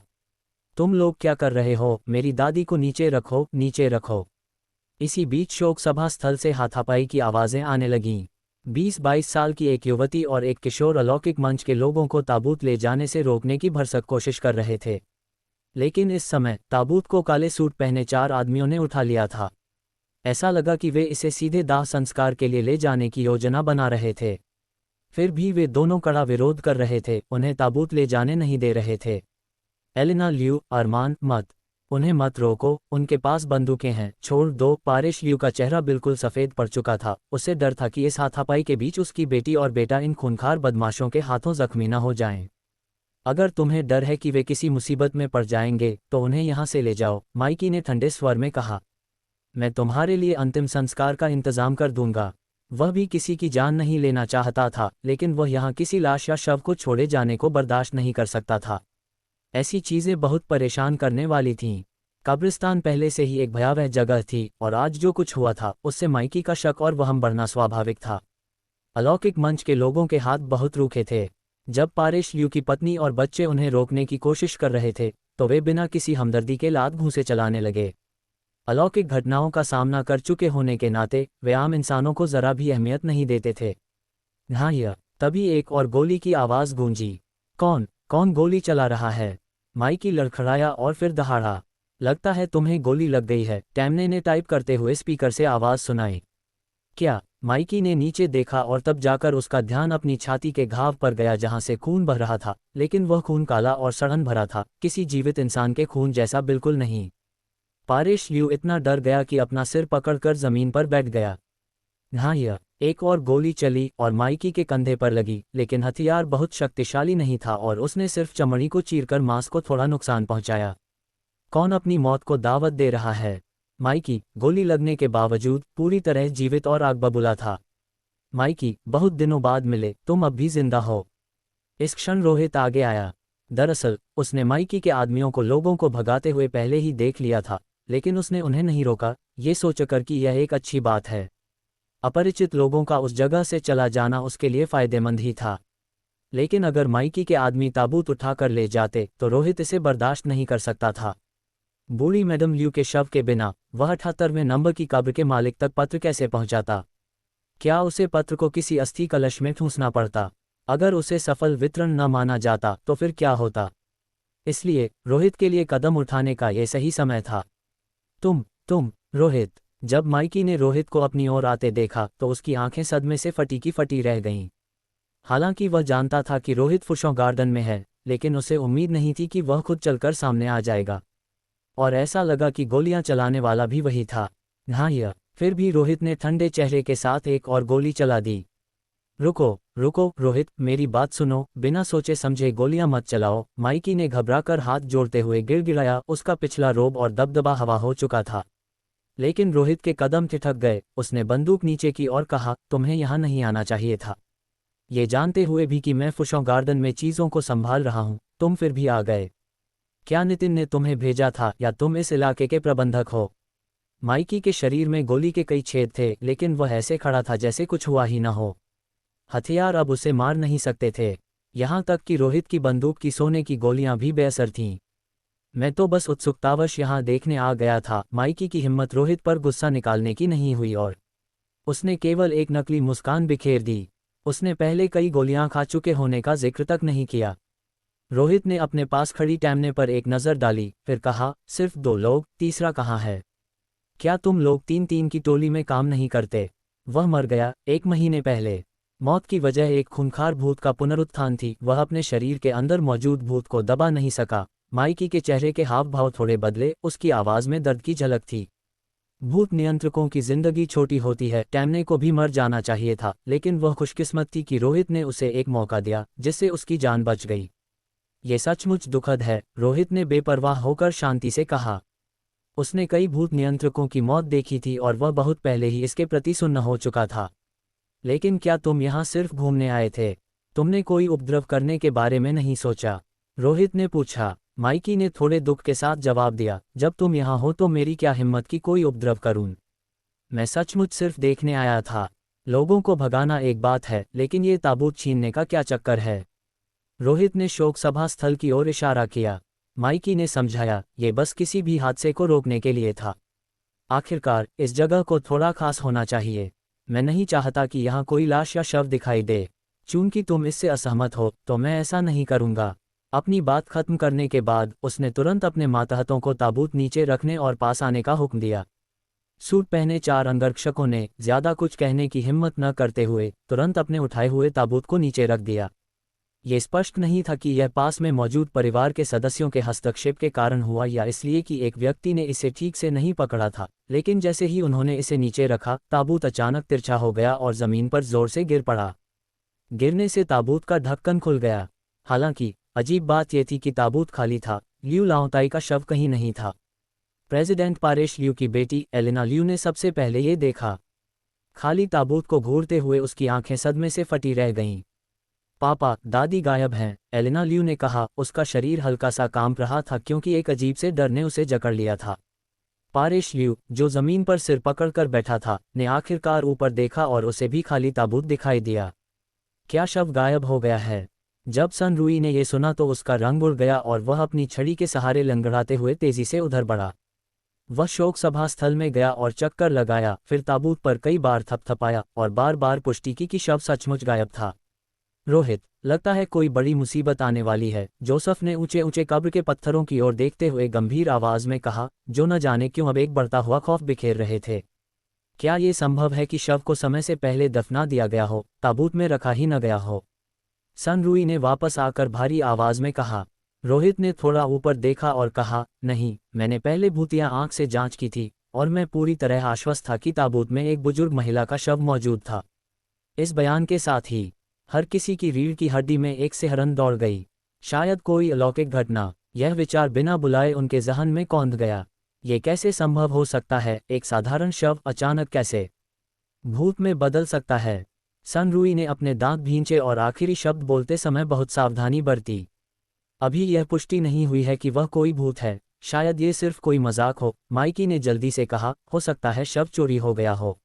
Speaker 1: तुम लोग क्या कर रहे हो? मेरी दादी को नीचे रखो, नीचे रखो। इसी बीच शोक सभा स्थल से हाथापाई की आवाजें आने लगीं। 20-22 साल की एक युवती और एक किशोर अलौकिक मंच के लोगों को ताबूत ले जाने से रोकने की भरसक कोशिश कर रहे थे। लेकिन इस समय ताबूत को काले सूट पहने 4 आदमियों ने उठा लिया था। ऐसा लगा कि वे इसे सीधे दाह संस्कार के लिए ले जाने की योजना बना रहे थे। फिर भी वे दोनों कड़ा विरोध कर रहे थे, उन्हें ताबूत ले जाने नहीं दे रहे थे। एलिना लियू, अरमान, मत, उन्हें मत रोको, उनके पास बंदूकें हैं, छोड़ दो। पारेश लियू का चेहरा बिल्कुल सफ़ेद पड़ चुका था। उसे डर था कि इस हाथापाई के बीच उसकी बेटी और बेटा इन खूंखार बदमाशों के हाथों जख्मी न हो जाएं। अगर तुम्हें डर है कि वे किसी मुसीबत में पड़ जाएंगे तो उन्हें यहाँ से ले जाओ, माइकी ने ठंडे स्वर में कहा। मैं तुम्हारे लिए अंतिम संस्कार का इंतजाम कर दूंगा। वह भी किसी की जान नहीं लेना चाहता था, लेकिन वह यहाँ किसी लाश या शव को छोड़े जाने को बर्दाश्त नहीं कर सकता था। ऐसी चीज़ें बहुत परेशान करने वाली थीं। कब्रिस्तान पहले से ही एक भयावह जगह थी और आज जो कुछ हुआ था उससे माइकी का शक और वहम बढ़ना स्वाभाविक था। अलौकिक मंच के लोगों के हाथ बहुत रूखे थे। जब पारेश लियू की पत्नी और बच्चे उन्हें रोकने की कोशिश कर रहे थे तो वे बिना किसी हमदर्दी के लात घूंसे चलाने लगे। अलौकिक घटनाओं का सामना कर चुके होने के नाते वे आम इंसानों को जरा भी अहमियत नहीं देते थे। हाँ, तभी एक और गोली की आवाज़ गूंजी। कौन गोली चला रहा है? माइकी लड़खड़ाया और फिर दहाड़ा। लगता है तुम्हें गोली लग गई है, टैमने ने टाइप करते हुए स्पीकर से आवाज़ सुनाई। क्या? माइकी ने नीचे देखा और तब जाकर उसका ध्यान अपनी छाती के घाव पर गया जहां से खून बह रहा था, लेकिन वह खून काला और सड़न भरा था, किसी जीवित इंसान के खून जैसा बिल्कुल नहीं। पारेश लियू इतना डर गया कि अपना सिर पकड़कर जमीन पर बैठ गया। हाँ, एक और गोली चली और माइकी के कंधे पर लगी, लेकिन हथियार बहुत शक्तिशाली नहीं था और उसने सिर्फ चमड़ी को चीरकर मांस को थोड़ा नुकसान पहुंचाया। कौन अपनी मौत को दावत दे रहा है? माइकी गोली लगने के बावजूद पूरी तरह जीवित और आग बबूला था। माइकी, बहुत दिनों बाद मिले, तुम अब भी जिंदा हो। इस क्षण रोहित आगे आया। दरअसल उसने माइकी के आदमियों को लोगों को भगाते हुए पहले ही देख लिया था, लेकिन उसने उन्हें नहीं रोका, ये सोचकर कि यह एक अच्छी बात है। अपरिचित लोगों का उस जगह से चला जाना उसके लिए फ़ायदेमंद ही था। लेकिन अगर माइकी के आदमी ताबूत उठाकर ले जाते तो रोहित इसे बर्दाश्त नहीं कर सकता था। बूढ़ी मैडम लियू के शव के बिना वह 78वें नंबर की कब्र के मालिक तक पत्र कैसे पहुंचाता? क्या उसे पत्र को किसी अस्थि कलश में ठूंसना पड़ता? अगर उसे सफल वितरण न माना जाता तो फिर क्या होता? इसलिए रोहित के लिए कदम उठाने का यह सही समय था। तुम रोहित। जब माइकी ने रोहित को अपनी ओर आते देखा तो उसकी आंखें सदमे से फटी की फटी रह गईं। हालांकि वह जानता था कि रोहित फुशों गार्डन में है, लेकिन उसे उम्मीद नहीं थी कि वह खुद चलकर सामने आ जाएगा। और ऐसा लगा कि गोलियां चलाने वाला भी वही था। हाँ, फिर भी रोहित ने ठंडे चेहरे के साथ एक और गोली चला दी। रुको रोहित, मेरी बात सुनो, बिना सोचे समझे गोलियां मत चलाओ, माइकी ने घबराकर हाथ जोड़ते हुए गिड़गिड़ाया। उसका पिछला रोब और दबदबा हवा हो चुका था। लेकिन रोहित के कदम ठिठक गए। उसने बंदूक नीचे की और कहा, तुम्हें यहाँ नहीं आना चाहिए था। ये जानते हुए भी कि मैं फुशों गार्डन में चीज़ों को संभाल रहा हूँ, तुम फिर भी आ गए। क्या नितिन ने तुम्हें भेजा था या तुम इस इलाके के प्रबंधक हो? माइकी के शरीर में गोली के कई छेद थे, लेकिन वह ऐसे खड़ा था जैसे कुछ हुआ ही न हो। हथियार अब उसे मार नहीं सकते थे, यहाँ तक कि रोहित की बंदूक की सोने की गोलियां भी बेअसर थीं। मैं तो बस उत्सुकतावश यहाँ देखने आ गया था। माइकी की हिम्मत रोहित पर गुस्सा निकालने की नहीं हुई और उसने केवल एक नकली मुस्कान बिखेर दी। उसने पहले कई गोलियां खा चुके होने का जिक्र तक नहीं किया। रोहित ने अपने पास खड़ी टैमने पर एक नज़र डाली, फिर कहा, सिर्फ 2 लोग, तीसरा कहाँ है? क्या तुम लोग 3-3 की टोली में काम नहीं करते? वह मर गया 1 महीने पहले। मौत की वजह एक खूंखार भूत का पुनरुत्थान थी। वह अपने शरीर के अंदर मौजूद भूत को दबा नहीं सका। माइकी के चेहरे के हाव भाव थोड़े बदले, उसकी आवाज़ में दर्द की झलक थी। भूत नियंत्रकों की जिंदगी छोटी होती है। टैमने को भी मर जाना चाहिए था, लेकिन वह खुशकिस्मत थी कि रोहित ने उसे एक मौका दिया, जिससे उसकी जान बच गई। ये सचमुच दुखद है, रोहित ने बेपरवाह होकर शांति से कहा। उसने कई भूत नियंत्रकों की मौत देखी थी और वह बहुत पहले ही इसके प्रति सुन्न हो चुका था। लेकिन क्या तुम यहाँ सिर्फ घूमने आए थे? तुमने कोई उपद्रव करने के बारे में नहीं सोचा? रोहित ने पूछा। माइकी ने थोड़े दुख के साथ जवाब दिया, जब तुम यहाँ हो तो मेरी क्या हिम्मत कि कोई उपद्रव करूं? मैं सचमुच सिर्फ देखने आया था। लोगों को भगाना एक बात है, लेकिन ये ताबूत छीनने का क्या चक्कर है? रोहित ने शोक सभा स्थल की ओर इशारा किया। माइकी ने समझाया, ये बस किसी भी हादसे को रोकने के लिए था। आखिरकार इस जगह को थोड़ा खास होना चाहिए। मैं नहीं चाहता कि यहाँ कोई लाश या शव दिखाई दे। चूंकि तुम इससे असहमत हो, तो मैं ऐसा नहीं करूँगा। अपनी बात खत्म करने के बाद उसने तुरंत अपने मातहतों को ताबूत नीचे रखने और पास आने का हुक्म दिया। सूट पहने 4 अंगरक्षकों ने ज्यादा कुछ कहने की हिम्मत न करते हुए तुरंत अपने उठाए हुए ताबूत को नीचे रख दिया। ये स्पष्ट नहीं था कि यह पास में मौजूद परिवार के सदस्यों के हस्तक्षेप के कारण हुआ या इसलिए कि एक व्यक्ति ने इसे ठीक से नहीं पकड़ा था, लेकिन जैसे ही उन्होंने इसे नीचे रखा, ताबूत अचानक तिरछा हो गया और जमीन पर जोर से गिर पड़ा। गिरने से ताबूत का ढक्कन खुल गया। हालांकि अजीब बात यह थी कि ताबूत खाली था। लियू लाओताई का शव कहीं नहीं था। प्रेसिडेंट पारेश लियू की बेटी एलेना लियू ने सबसे पहले ये देखा। खाली ताबूत को घूरते हुए उसकी आंखें सदमे से फटी रह गईं। पापा, दादी गायब हैं, एलेना लियू ने कहा। उसका शरीर हल्का सा कांप रहा था क्योंकि एक अजीब से डर ने उसे जकड़ लिया था। पारेश लियू, जो जमीन पर सिर पकड़कर बैठा था, ने आखिरकार ऊपर देखा और उसे भी खाली ताबूत दिखाई दिया। क्या शव गायब हो गया है? जब सन रूई ने यह सुना तो उसका रंग उड़ गया और वह अपनी छड़ी के सहारे लंगड़ाते हुए तेजी से उधर बढ़ा। वह शोक सभा स्थल में गया और चक्कर लगाया, फिर ताबूत पर कई बार थपथपाया और बार बार पुष्टि की कि शव सचमुच गायब था। रोहित, लगता है कोई बड़ी मुसीबत आने वाली है, जोसेफ ने ऊंचे ऊंचे कब्र के पत्थरों की ओर देखते हुए गंभीर आवाज में कहा, जो न जाने क्यों अब एक बढ़ता हुआ खौफ बिखेर रहे थे। क्या ये संभव है कि शव को समय से पहले दफना दिया गया हो, ताबूत में रखा ही न गया हो? सन रूई ने वापस आकर भारी आवाज में कहा। रोहित ने थोड़ा ऊपर देखा और कहा, नहीं, मैंने पहले भूतिया आंख से जांच की थी और मैं पूरी तरह आश्वस्त था कि ताबूत में एक बुजुर्ग महिला का शव मौजूद था। इस बयान के साथ ही हर किसी की रीढ़ की हड्डी में एक सिहरन दौड़ गई। शायद कोई अलौकिक घटना। यह विचार बिना बुलाए उनके जहन में कौंध गया। ये कैसे संभव हो सकता है? एक साधारण शव अचानक कैसे भूत में बदल सकता है? सन रूई ने अपने दांत भींचे और आखिरी शब्द बोलते समय बहुत सावधानी बरती। अभी यह पुष्टि नहीं हुई है कि वह कोई भूत है। शायद ये सिर्फ कोई मजाक हो, माइकी ने जल्दी से कहा। हो सकता है शव चोरी हो गया हो।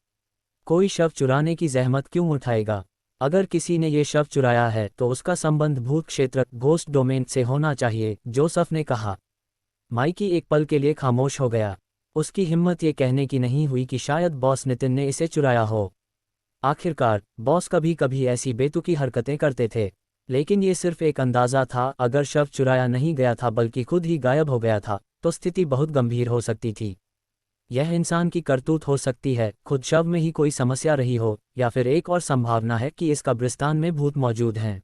Speaker 1: कोई शव चुराने की जहमत क्यों उठाएगा? अगर किसी ने ये शव चुराया है तो उसका संबंध भूत क्षेत्र, घोस्ट डोमेन से होना चाहिए, जोसेफ ने कहा। माइकी एक पल के लिए खामोश हो गया। उसकी हिम्मत ये कहने की नहीं हुई कि शायद बॉस नितिन ने इसे चुराया हो। आखिरकार बॉस कभी कभी ऐसी बेतुकी हरकतें करते थे, लेकिन ये सिर्फ एक अंदाज़ा था। अगर शव चुराया नहीं गया था बल्कि खुद ही गायब हो गया था, तो स्थिति बहुत गंभीर हो सकती थी। यह इंसान की करतूत हो सकती है, खुद शव में ही कोई समस्या रही हो, या फिर एक और संभावना है कि इस कब्रिस्तान में भूत मौजूद हैं।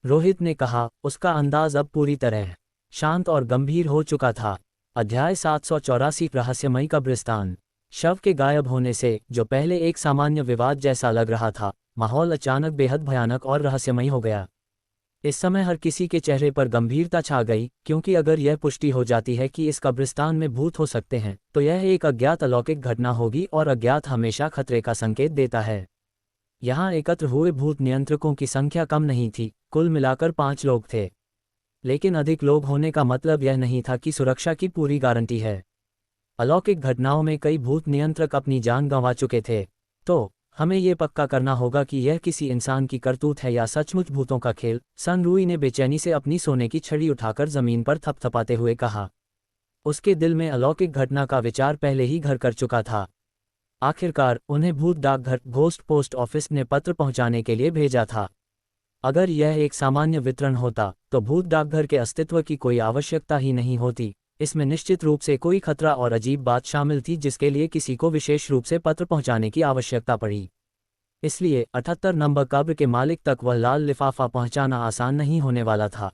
Speaker 1: रोहित ने कहा। उसका अंदाज अब पूरी तरह शांत और गंभीर हो चुका था। अध्याय 784 रहस्यमयी कब्रिस्तान। शव के गायब होने से, जो पहले एक सामान्य विवाद जैसा लग रहा था, माहौल अचानक बेहद भयानक और रहस्यमयी हो गया। इस समय हर किसी के चेहरे पर गंभीरता छा गई, क्योंकि अगर यह पुष्टि हो जाती है कि इस कब्रिस्तान में भूत हो सकते हैं, तो यह एक अज्ञात अलौकिक घटना होगी और अज्ञात हमेशा खतरे का संकेत देता है। यहाँ एकत्र हुए भूत नियंत्रकों की संख्या कम नहीं थी, कुल मिलाकर 5 लोग थे। लेकिन अधिक लोग होने का मतलब यह नहीं था कि सुरक्षा की पूरी गारंटी है। अलौकिक घटनाओं में कई भूत नियंत्रक अपनी जान गंवा चुके थे। तो हमें ये पक्का करना होगा कि यह किसी इंसान की करतूत है या सचमुच भूतों का खेल। सन रूई ने बेचैनी से अपनी सोने की छड़ी उठाकर जमीन पर थपथपाते हुए कहा। उसके दिल में अलौकिक घटना का विचार पहले ही घर कर चुका था। आखिरकार उन्हें भूत डाकघर घोस्ट पोस्ट ऑफिस ने पत्र पहुंचाने के लिए भेजा था। अगर यह एक सामान्य वितरण होता तो भूत डाकघर के अस्तित्व की कोई आवश्यकता ही नहीं होती। इसमें निश्चित रूप से कोई खतरा और अजीब बात शामिल थी जिसके लिए किसी को विशेष रूप से पत्र पहुंचाने की आवश्यकता पड़ी। इसलिए 78 नंबर कब्र के मालिक तक वह लाल लिफाफा पहुंचाना आसान नहीं होने वाला था।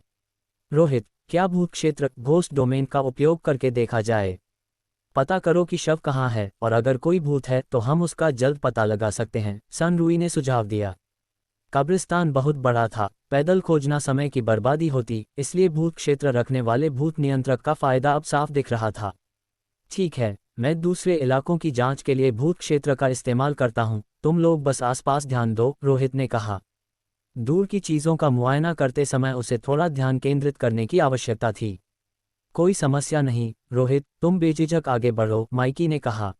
Speaker 1: रोहित, क्या भूत क्षेत्र घोस्ट डोमेन का उपयोग करके देखा जाए? पता करो कि शव कहाँ है, और अगर कोई भूत है तो हम उसका जल्द पता लगा सकते हैं, सन रूई ने सुझाव दिया। कब्रिस्तान बहुत बड़ा था, पैदल खोजना समय की बर्बादी होती, इसलिए भूत क्षेत्र रखने वाले भूत नियंत्रक का फायदा अब साफ दिख रहा था। ठीक है, मैं दूसरे इलाकों की जांच के लिए भूत क्षेत्र का इस्तेमाल करता हूं, तुम लोग बस आसपास ध्यान दो, रोहित ने कहा। दूर की चीज़ों का मुआयना करते समय उसे थोड़ा ध्यान केंद्रित करने की आवश्यकता थी। कोई समस्या नहीं रोहित, तुम बेझिझक आगे बढ़ो, माइकी ने कहा।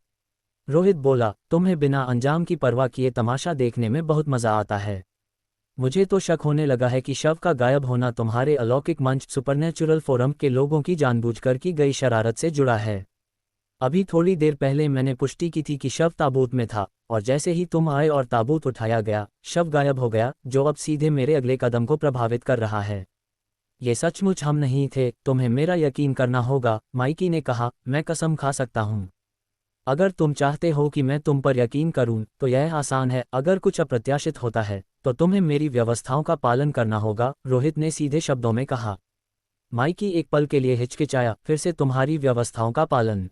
Speaker 1: रोहित बोला, तुम्हें बिना अंजाम की परवाह किए तमाशा देखने में बहुत मज़ा आता है। मुझे तो शक होने लगा है कि शव का गायब होना तुम्हारे अलौकिक मंच सुपरनेचुरल फोरम के लोगों की जानबूझकर की गई शरारत से जुड़ा है। अभी थोड़ी देर पहले मैंने पुष्टि की थी कि शव ताबूत में था, और जैसे ही तुम आए और ताबूत उठाया गया, शव गायब हो गया, जो अब सीधे मेरे अगले कदम को प्रभावित कर रहा है। ये सचमुच हम नहीं थे, तुम्हें मेरा यकीन करना होगा, माइकी ने कहा। मैं कसम खा सकता हूँ। अगर तुम चाहते हो कि मैं तुम पर यकीन करूं, तो यह आसान है। अगर कुछ अप्रत्याशित होता है तो तुम्हें मेरी व्यवस्थाओं का पालन करना होगा, रोहित ने सीधे शब्दों में कहा। माइकी एक पल के लिए हिचकिचाया, फिर से तुम्हारी व्यवस्थाओं का पालन?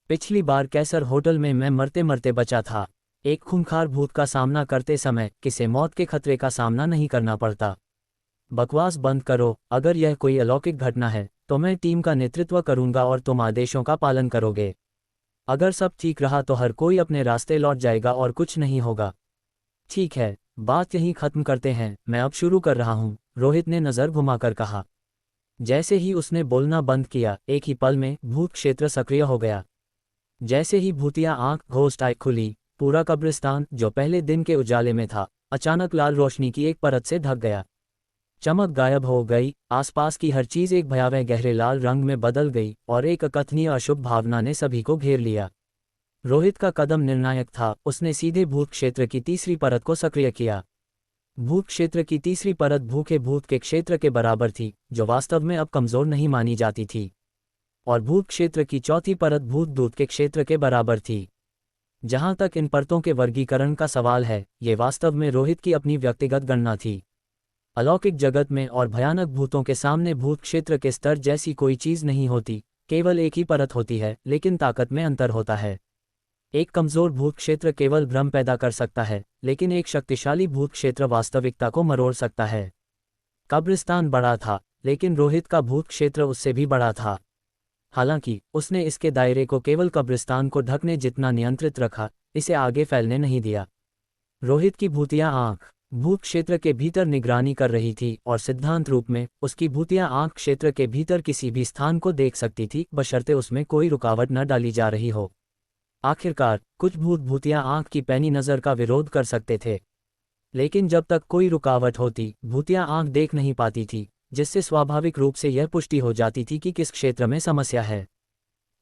Speaker 1: पिछली बार कैसर होटल में मैं मरते मरते बचा था। एक खूंखार भूत का सामना करते समय किसे मौत के खतरे का सामना नहीं करना पड़ता। बकवास बंद करो, अगर यह कोई अलौकिक घटना है तो मैं टीम का नेतृत्व करूंगा और तुम आदेशों का पालन करोगे। अगर सब ठीक रहा तो हर कोई अपने रास्ते लौट जाएगा और कुछ नहीं होगा। ठीक है, बात यहीं खत्म करते हैं, मैं अब शुरू कर रहा हूं, रोहित ने नज़र घुमाकर कहा। जैसे ही उसने बोलना बंद किया, एक ही पल में भूत क्षेत्र सक्रिय हो गया। जैसे ही भूतिया आंख घोस्ट आई खुली, पूरा कब्रिस्तान जो पहले दिन के उजाले में था, अचानक लाल रोशनी की एक परत से ढक गया। चमक गायब हो गई, आसपास की हर चीज़ एक भयावह गहरे लाल रंग में बदल गई, और एक अकथनीय अशुभ भावना ने सभी को घेर लिया। रोहित का कदम निर्णायक था, उसने सीधे भूत क्षेत्र की तीसरी परत को सक्रिय किया। भूत क्षेत्र की तीसरी परत भूखे भूत के क्षेत्र के बराबर थी, जो वास्तव में अब कमज़ोर नहीं मानी जाती थी। और भूत क्षेत्र की चौथी परत भूत दूत के क्षेत्र के बराबर थी। जहां तक इन परतों के वर्गीकरण का सवाल है, ये वास्तव में रोहित की अपनी व्यक्तिगत गणना थी। अलौकिक जगत में और भयानक भूतों के सामने भूत क्षेत्र के स्तर जैसी कोई चीज़ नहीं होती, केवल एक ही परत होती है, लेकिन ताकत में अंतर होता है। एक कमज़ोर भूत क्षेत्र केवल भ्रम पैदा कर सकता है, लेकिन एक शक्तिशाली भूत क्षेत्र वास्तविकता को मरोड़ सकता है। कब्रिस्तान बड़ा था, लेकिन रोहित का भूत क्षेत्र उससे भी बड़ा था। हालांकि उसने इसके दायरे को केवल कब्रिस्तान को ढकने जितना नियंत्रित रखा, इसे आगे फैलने नहीं दिया। रोहित की भूतिया आंख भूत क्षेत्र के भीतर निगरानी कर रही थी, और सिद्धांत रूप में उसकी भूतिया आंख क्षेत्र के भीतर किसी भी स्थान को देख सकती थी, बशर्ते उसमें कोई रुकावट न डाली जा रही हो। आखिरकार कुछ भूत भूतिया आंख की पैनी नज़र का विरोध कर सकते थे, लेकिन जब तक कोई रुकावट होती, भूतिया आंख देख नहीं पाती थी, जिससे स्वाभाविक रूप से यह पुष्टि हो जाती थी कि किस क्षेत्र में समस्या है।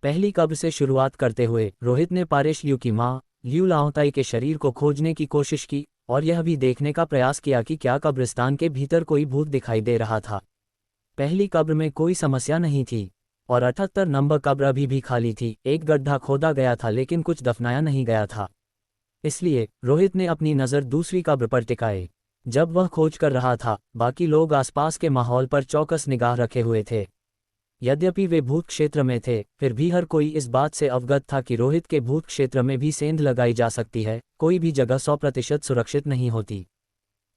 Speaker 1: पहली कब्र से शुरुआत करते हुए रोहित ने पारेश लियू की मां लियू लाओताई के शरीर को खोजने की कोशिश की, और यह भी देखने का प्रयास किया कि क्या कब्रिस्तान के भीतर कोई भूत दिखाई दे रहा था। पहली कब्र में कोई समस्या नहीं थी, और 78 नंबर कब्र अभी भी खाली थी। एक गड्ढा खोदा गया था, लेकिन कुछ दफनाया नहीं गया था। इसलिए रोहित ने अपनी नज़र दूसरी कब्र पर टिकाई। जब वह खोज कर रहा था, बाकी लोग आसपास के माहौल पर चौकस निगाह रखे हुए थे। यद्यपि वे भूत क्षेत्र में थे, फिर भी हर कोई इस बात से अवगत था कि रोहित के भूत क्षेत्र में भी सेंध लगाई जा सकती है, कोई भी जगह 100% सुरक्षित नहीं होती।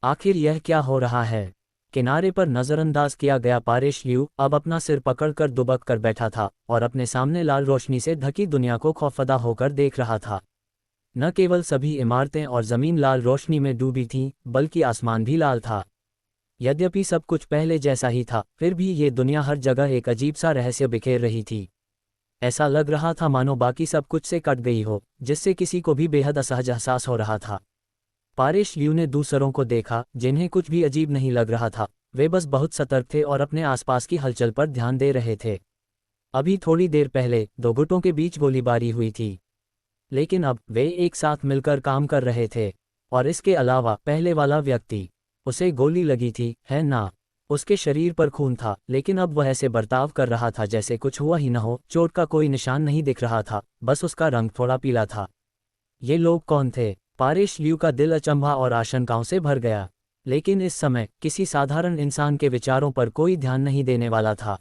Speaker 1: आखिर यह क्या हो रहा है? किनारे पर नज़रअंदाज किया गया पारेश लियू अब अपना सिर पकड़कर दुबक कर बैठा था, और अपने सामने लाल रोशनी से ढकी दुनिया को खौफजदा होकर देख रहा था। न केवल सभी इमारतें और ज़मीन लाल रोशनी में डूबी थीं, बल्कि आसमान भी लाल था। यद्यपि सब कुछ पहले जैसा ही था, फिर भी ये दुनिया हर जगह एक अजीब सा रहस्य बिखेर रही थी। ऐसा लग रहा था मानो बाकी सब कुछ से कट गई हो, जिससे किसी को भी बेहद असहज एहसास हो रहा था। पारेश लियू ने दूसरों को देखा, जिन्हें कुछ भी अजीब नहीं लग रहा था। वे बस बहुत सतर्क थे और अपने आसपास की हलचल पर ध्यान दे रहे थे। अभी थोड़ी देर पहले दो गुटों के बीच गोलीबारी हुई थी। लेकिन अब वे एक साथ मिलकर काम कर रहे थे। और इसके अलावा पहले वाला व्यक्ति, उसे गोली लगी थी, है ना? उसके शरीर पर खून था, लेकिन अब वह ऐसे बर्ताव कर रहा था जैसे कुछ हुआ ही न हो। चोट का कोई निशान नहीं दिख रहा था, बस उसका रंग थोड़ा पीला था। ये लोग कौन थे? पारिश ल्यू का दिल अचंभा और आशंकाओं से भर गया। लेकिन इस समय किसी साधारण इंसान के विचारों पर कोई ध्यान नहीं देने वाला था।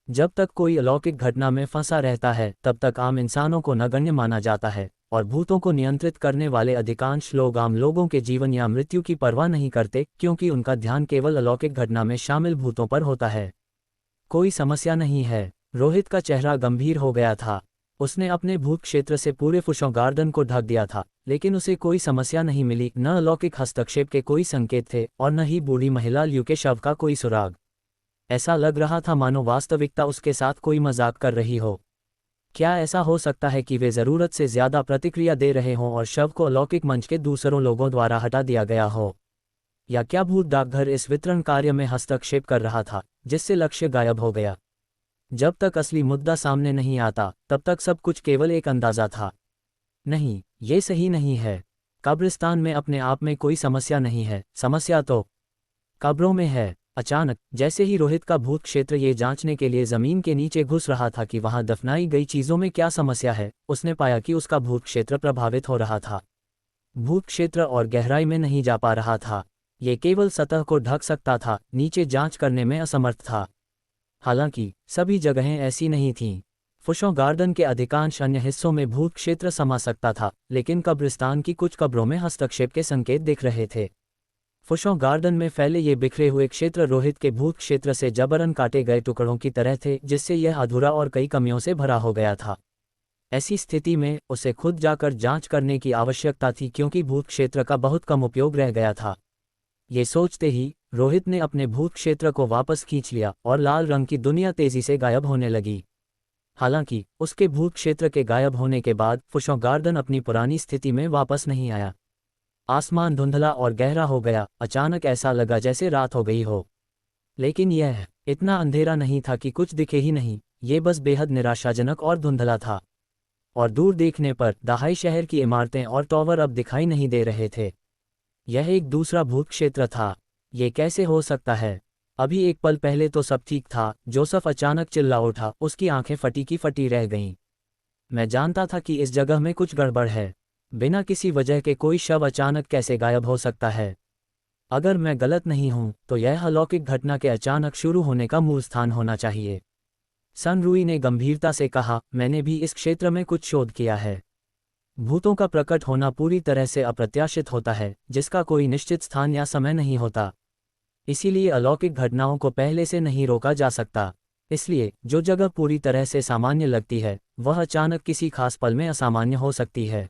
Speaker 1: जब तक कोई अलौकिक घटना में फंसा रहता है तब तक आम इंसानों को नगण्य माना जाता है, और भूतों को नियंत्रित करने वाले अधिकांश लोग आम लोगों के जीवन या मृत्यु की परवाह नहीं करते, क्योंकि उनका ध्यान केवल अलौकिक घटना में शामिल भूतों पर होता है। कोई समस्या नहीं है। रोहित का चेहरा गंभीर हो गया था। उसने अपने भूत क्षेत्र से पूरे फुशों गार्डन को ढक दिया था, लेकिन उसे कोई समस्या नहीं मिली। न अलौकिक हस्तक्षेप के कोई संकेत थे और न ही बूढ़ी महिला ल्यू के शव का कोई सुराग। ऐसा लग रहा था मानो वास्तविकता उसके साथ कोई मजाक कर रही हो। क्या ऐसा हो सकता है कि वे ज़रूरत से ज़्यादा प्रतिक्रिया दे रहे हों और शव को अलौकिक मंच के दूसरों लोगों द्वारा हटा दिया गया हो? या क्या भूत डाकघर इस वितरण कार्य में हस्तक्षेप कर रहा था, जिससे लक्ष्य गायब हो गया? जब तक असली मुद्दा सामने नहीं आता तब तक सब कुछ केवल एक अंदाज़ा था। नहीं, ये सही नहीं है। कब्रिस्तान में अपने आप में कोई समस्या नहीं है, समस्या तो कब्रों में है। अचानक, जैसे ही रोहित का भूत क्षेत्र ये जांचने के लिए जमीन के नीचे घुस रहा था कि वहां दफनाई गई चीजों में क्या समस्या है, उसने पाया कि उसका भूत क्षेत्र प्रभावित हो रहा था। भूत क्षेत्र और गहराई में नहीं जा पा रहा था। ये केवल सतह को ढक सकता था, नीचे जांच करने में असमर्थ था। हालांकि सभी जगहें ऐसी नहीं थीं। फुशों गार्डन के अधिकांश अन्य हिस्सों में भूत क्षेत्र समा सकता था, लेकिन कब्रिस्तान की कुछ कब्रों में हस्तक्षेप के संकेत दिख रहे थे। फुशों गार्डन में फैले ये बिखरे हुए क्षेत्र रोहित के भूत क्षेत्र से जबरन काटे गए टुकड़ों की तरह थे, जिससे यह अधूरा और कई कमियों से भरा हो गया था। ऐसी स्थिति में उसे खुद जाकर जांच करने की आवश्यकता थी, क्योंकि भूत क्षेत्र का बहुत कम उपयोग रह गया था। ये सोचते ही रोहित ने अपने भूत क्षेत्र को वापस खींच लिया और लाल रंग की दुनिया तेजी से गायब होने लगी। हालांकि उसके भूत क्षेत्र के गायब होने के बाद फुशों गार्डन अपनी पुरानी स्थिति में वापस नहीं आया। आसमान धुंधला और गहरा हो गया। अचानक ऐसा लगा जैसे रात हो गई हो। लेकिन यह इतना अंधेरा नहीं था कि कुछ दिखे ही नहीं, ये बस बेहद निराशाजनक और धुंधला था। और दूर देखने पर दहाई शहर की इमारतें और टॉवर अब दिखाई नहीं दे रहे थे। यह एक दूसरा भूत क्षेत्र था। ये कैसे हो सकता है? अभी एक पल पहले तो सब ठीक था। जोसेफ अचानक चिल्ला उठा, उसकी आंखें फटी की फटी रह गईं। मैं जानता था कि इस जगह में कुछ गड़बड़ है। बिना किसी वजह के कोई शव अचानक कैसे गायब हो सकता है? अगर मैं गलत नहीं हूं तो यह अलौकिक घटना के अचानक शुरू होने का मूल स्थान होना चाहिए। सन रूई ने गंभीरता से कहा, मैंने भी इस क्षेत्र में कुछ शोध किया है। भूतों का प्रकट होना पूरी तरह से अप्रत्याशित होता है, जिसका कोई निश्चित स्थान या समय नहीं होता। इसीलिए अलौकिक घटनाओं को पहले से नहीं रोका जा सकता। इसलिए जो जगह पूरी तरह से सामान्य लगती है वह अचानक किसी खास पल में असामान्य हो सकती है।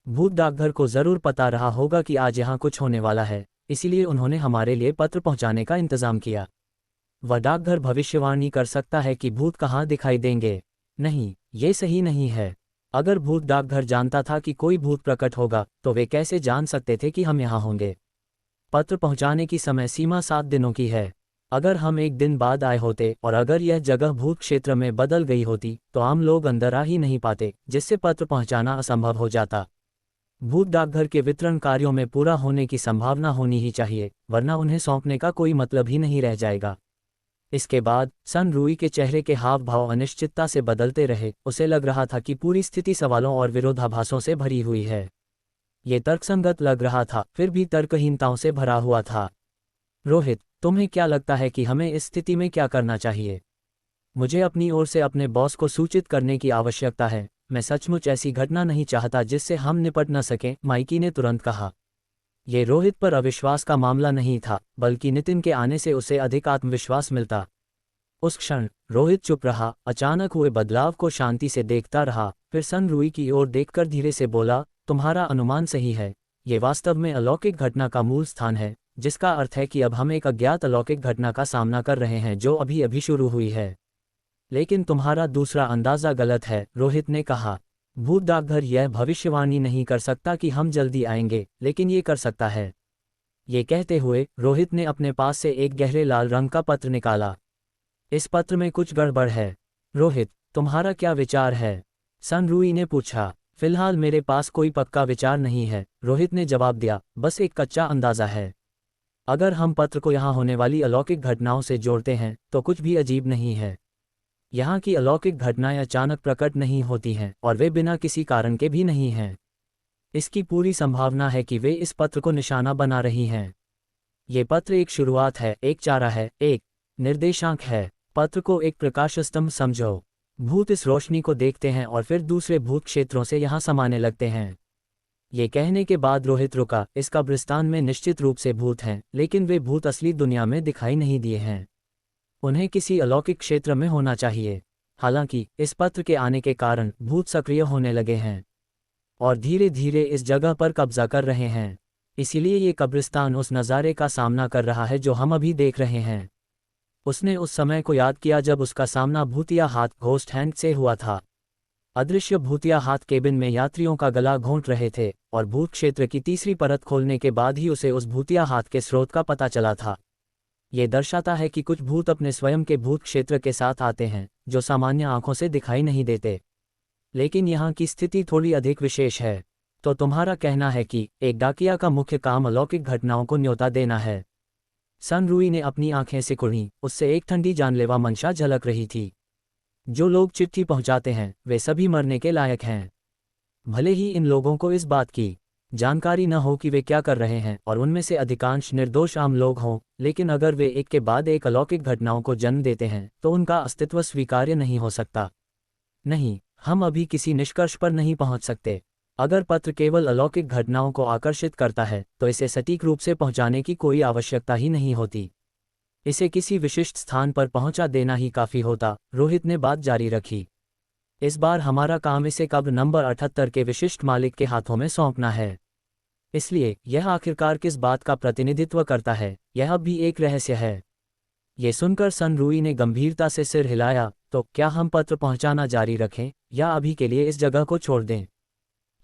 Speaker 1: भूत डाकघर को जरूर पता रहा होगा कि आज यहाँ कुछ होने वाला है, इसीलिए उन्होंने हमारे लिए पत्र पहुँचाने का इंतजाम किया। वह डाकघर भविष्यवाणी कर सकता है कि भूत कहाँ दिखाई देंगे। नहीं, ये सही नहीं है। अगर भूत डाकघर जानता था कि कोई भूत प्रकट होगा तो वे कैसे जान सकते थे कि हम यहाँ होंगे? पत्र पहुँचाने की समय सीमा 7 दिनों की है। अगर हम एक दिन बाद आए होते और अगर यह जगह भूत क्षेत्र में बदल गई होती तो आम लोग अंदर आ ही नहीं पाते, जिससे पत्र पहुँचाना असंभव हो जाता। भूत डाकघर के वितरण कार्यों में पूरा होने की संभावना होनी ही चाहिए, वरना उन्हें सौंपने का कोई मतलब ही नहीं रह जाएगा। इसके बाद सन रूई के चेहरे के हाव भाव अनिश्चितता से बदलते रहे। उसे लग रहा था कि पूरी स्थिति सवालों और विरोधाभासों से भरी हुई है। ये तर्कसंगत लग रहा था, फिर भी तर्कहीनताओं से भरा हुआ था। रोहित, तुम्हें क्या लगता है कि हमें इस स्थिति में क्या करना चाहिए? मुझे अपनी ओर से अपने बॉस को सूचित करने की आवश्यकता है। मैं सचमुच ऐसी घटना नहीं चाहता जिससे हम निपट न सकें, माइकी ने तुरंत कहा। ये रोहित पर अविश्वास का मामला नहीं था, बल्कि नितिन के आने से उसे अधिक आत्मविश्वास मिलता। उस क्षण रोहित चुप रहा, अचानक हुए बदलाव को शांति से देखता रहा, फिर सन रूई की ओर देखकर धीरे से बोला, तुम्हारा अनुमान सही है। ये वास्तव में अलौकिक घटना का मूल स्थान है, जिसका अर्थ है कि अब हम एक अज्ञात अलौकिक घटना का सामना कर रहे हैं जो अभी अभी शुरू हुई है। लेकिन तुम्हारा दूसरा अंदाजा गलत है, रोहित ने कहा। भूत डाकघर यह भविष्यवाणी नहीं कर सकता कि हम जल्दी आएंगे, लेकिन ये कर सकता है। ये कहते हुए रोहित ने अपने पास से एक गहरे लाल रंग का पत्र निकाला। इस पत्र में कुछ गड़बड़ है। रोहित, तुम्हारा क्या विचार है? सन रूई ने पूछा। फिलहाल मेरे पास कोई पक्का विचार नहीं है, रोहित ने जवाब दिया, बस एक कच्चा अंदाजा है। अगर हम पत्र को यहाँ होने वाली अलौकिक घटनाओं से जोड़ते हैं तो कुछ भी अजीब नहीं है। यहाँ की अलौकिक घटनाएं अचानक प्रकट नहीं होती हैं और वे बिना किसी कारण के भी नहीं हैं। इसकी पूरी संभावना है कि वे इस पत्र को निशाना बना रही हैं। ये पत्र एक शुरुआत है, एक चारा है, एक निर्देशांक है। पत्र को एक प्रकाश स्तंभ समझो। भूत इस रोशनी को देखते हैं और फिर दूसरे भूत क्षेत्रों से यहाँ समाने लगते हैं। ये कहने के बाद रोहित रुका। इस कब्रिस्तान में निश्चित रूप से भूत हैं, लेकिन वे भूत असली दुनिया में दिखाई नहीं दिए हैं। उन्हें किसी अलौकिक क्षेत्र में होना चाहिए। हालांकि इस पत्र के आने के कारण भूत सक्रिय होने लगे हैं और धीरे धीरे इस जगह पर कब्जा कर रहे हैं। इसीलिए ये कब्रिस्तान उस नज़ारे का सामना कर रहा है जो हम अभी देख रहे हैं। उसने उस समय को याद किया जब उसका सामना भूतिया हाथ घोस्ट हैंड से हुआ था। अदृश्य भूतिया हाथ केबिन में यात्रियों का गला घोंट रहे थे और भूत क्षेत्र की तीसरी परत खोलने के बाद ही उसे उस भूतिया हाथ के स्रोत का पता चला था। ये दर्शाता है कि कुछ भूत अपने स्वयं के भूत क्षेत्र के साथ आते हैं जो सामान्य आंखों से दिखाई नहीं देते। लेकिन यहाँ की स्थिति थोड़ी अधिक विशेष है। तो तुम्हारा कहना है कि एक डाकिया का मुख्य काम अलौकिक घटनाओं को न्योता देना है। सन रूई ने अपनी आंखें सिकुड़ी। उससे एक ठंडी जानलेवा मंशा झलक रही थी। जो लोग चिट्ठी पहुंचाते हैं वे सभी मरने के लायक हैं। भले ही इन लोगों को इस बात की जानकारी न हो कि वे क्या कर रहे हैं और उनमें से अधिकांश निर्दोष आम लोग हों, लेकिन अगर वे एक के बाद एक अलौकिक घटनाओं को जन्म देते हैं तो उनका अस्तित्व स्वीकार्य नहीं हो सकता। नहीं, हम अभी किसी निष्कर्ष पर नहीं पहुंच सकते। अगर पत्र केवल अलौकिक घटनाओं को आकर्षित करता है तो इसे सटीक रूप से पहुंचाने की कोई आवश्यकता ही नहीं होती। इसे किसी विशिष्ट स्थान पर पहुंचा देना ही काफ़ी होता। रोहित ने बात जारी रखी। इस बार हमारा काम इसे कब्र नंबर 78 के विशिष्ट मालिक के हाथों में सौंपना है। इसलिए यह आखिरकार किस बात का प्रतिनिधित्व करता है, यह अब भी एक रहस्य है। ये सुनकर सन रूई ने गंभीरता से सिर हिलाया। तो क्या हम पत्र पहुंचाना जारी रखें या अभी के लिए इस जगह को छोड़ दें?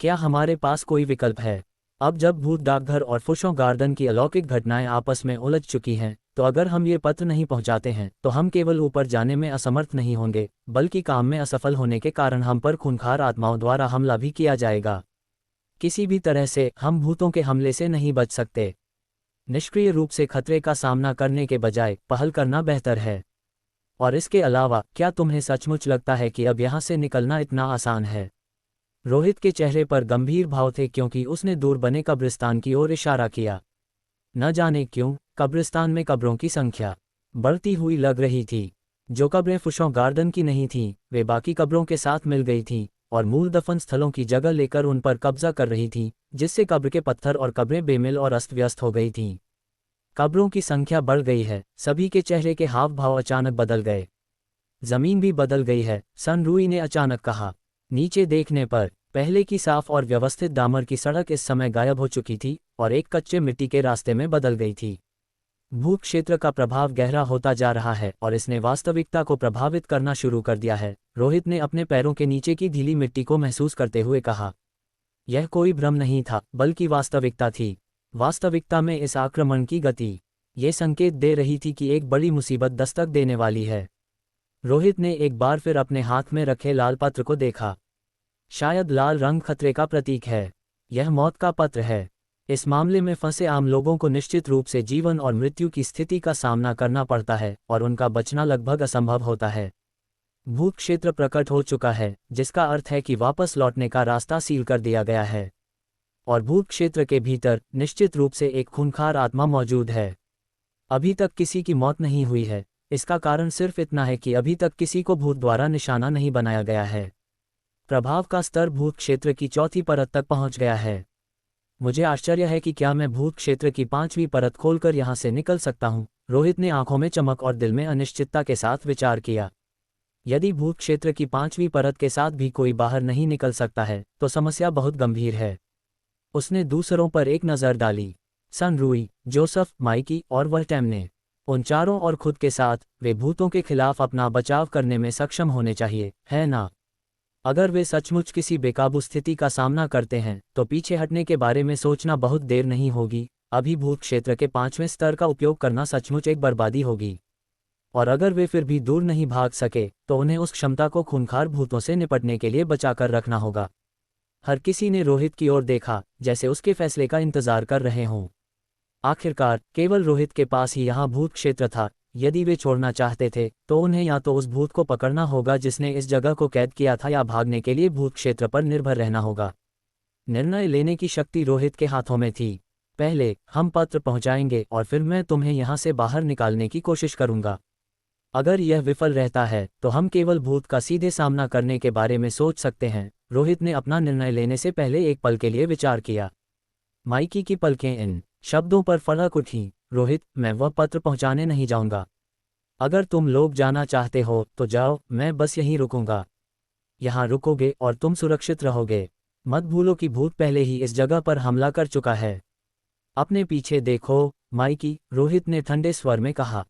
Speaker 1: क्या हमारे पास कोई विकल्प है? अब जब भूत डाकघर और फुशों गार्डन की अलौकिक घटनाएं आपस में उलझ चुकी हैं, तो अगर हम ये पत्र नहीं पहुंचाते हैं तो हम केवल ऊपर जाने में असमर्थ नहीं होंगे, बल्कि काम में असफल होने के कारण हम पर खूंखार आत्माओं द्वारा हमला भी किया जाएगा। किसी भी तरह से हम भूतों के हमले से नहीं बच सकते। निष्क्रिय रूप से खतरे का सामना करने के बजाय पहल करना बेहतर है। और इसके अलावा क्या तुम्हें सचमुच लगता है कि अब यहाँ से निकलना इतना आसान है? रोहित के चेहरे पर गंभीर भाव थे क्योंकि उसने दूर बने कब्रिस्तान की ओर इशारा किया। न जाने क्यों कब्रिस्तान में कब्रों की संख्या बढ़ती हुई लग रही थी। जो कब्रें फुशों गार्डन की नहीं थीं, वे बाकी कब्रों के साथ मिल गई थीं और मूल दफन स्थलों की जगह लेकर उन पर कब्जा कर रही थीं, जिससे कब्र के पत्थर और कब्रें बेमिल और अस्त व्यस्त हो गई थीं। कब्रों की संख्या बढ़ गई है। सभी के चेहरे के हाव भाव अचानक बदल गए। जमीन भी बदल गई है, सन रूई ने अचानक कहा। नीचे देखने पर पहले की साफ और व्यवस्थित डामर की सड़क इस समय गायब हो चुकी थी और एक कच्चे मिट्टी के रास्ते में बदल गई थी। भूत क्षेत्र का प्रभाव गहरा होता जा रहा है और इसने वास्तविकता को प्रभावित करना शुरू कर दिया है। रोहित ने अपने पैरों के नीचे की ढीली मिट्टी को महसूस करते हुए कहा। यह कोई भ्रम नहीं था, बल्कि वास्तविकता थी। वास्तविकता में इस आक्रमण की गति ये संकेत दे रही थी कि एक बड़ी मुसीबत दस्तक देने वाली है। रोहित ने एक बार फिर अपने हाथ में रखे लाल पत्र को देखा। शायद लाल रंग खतरे का प्रतीक है। यह मौत का पत्र है। इस मामले में फंसे आम लोगों को निश्चित रूप से जीवन और मृत्यु की स्थिति का सामना करना पड़ता है और उनका बचना लगभग असंभव होता है। भूत क्षेत्र प्रकट हो चुका है, जिसका अर्थ है कि वापस लौटने का रास्ता सील कर दिया गया है। और भूत क्षेत्र के भीतर निश्चित रूप से एक खूंखार आत्मा मौजूद है। अभी तक किसी की मौत नहीं हुई है। इसका कारण सिर्फ इतना है कि अभी तक किसी को भूत द्वारा निशाना नहीं बनाया गया है। प्रभाव का स्तर भूत क्षेत्र की चौथी परत तक पहुंच गया है। मुझे आश्चर्य है कि क्या मैं भूत क्षेत्र की 5वीं परत खोलकर यहां से निकल सकता हूं? रोहित ने आंखों में चमक और दिल में अनिश्चितता के साथ विचार किया। यदि भूत क्षेत्र की 5वीं परत के साथ भी कोई बाहर नहीं निकल सकता है तो समस्या बहुत गंभीर है। उसने दूसरों पर एक नज़र डाली। सन रूई, जोसेफ, माइकी और वल्टेम ने। उन चारों और खुद के साथ वे भूतों के खिलाफ अपना बचाव करने में सक्षम होने चाहिए, है ना? अगर वे सचमुच किसी बेकाबू स्थिति का सामना करते हैं तो पीछे हटने के बारे में सोचना बहुत देर नहीं होगी। अभी भूत क्षेत्र के 5वें स्तर का उपयोग करना सचमुच एक बर्बादी होगी। और अगर वे फिर भी दूर नहीं भाग सके तो उन्हें उस क्षमता को खूंखार भूतों से निपटने के लिए बचाकर रखना होगा। हर किसी ने रोहित की ओर देखा, जैसे उसके फैसले का इंतजार कर रहे हों। आखिरकार केवल रोहित के पास ही यहाँ भूत क्षेत्र था। यदि वे छोड़ना चाहते थे तो उन्हें या तो उस भूत को पकड़ना होगा जिसने इस जगह को कैद किया था, या भागने के लिए भूत क्षेत्र पर निर्भर रहना होगा। निर्णय लेने की शक्ति रोहित के हाथों में थी। पहले हम पत्र पहुंचाएंगे और फिर मैं तुम्हें यहाँ से बाहर निकालने की कोशिश करूंगा। अगर यह विफल रहता है तो हम केवल भूत का सीधे सामना करने के बारे में सोच सकते हैं। रोहित ने अपना निर्णय लेने से पहले एक पल के लिए विचार किया। माइकी की पलकें इन शब्दों पर फड़क उठी। रोहित, मैं वह पत्र पहुंचाने नहीं जाऊंगा। अगर तुम लोग जाना चाहते हो तो जाओ, मैं बस यहीं रुकूंगा। यहाँ रुकोगे और तुम सुरक्षित रहोगे। मत भूलो कि भूत पहले ही इस जगह पर हमला कर चुका है। अपने पीछे देखो माइकी, रोहित ने ठंडे स्वर में कहा।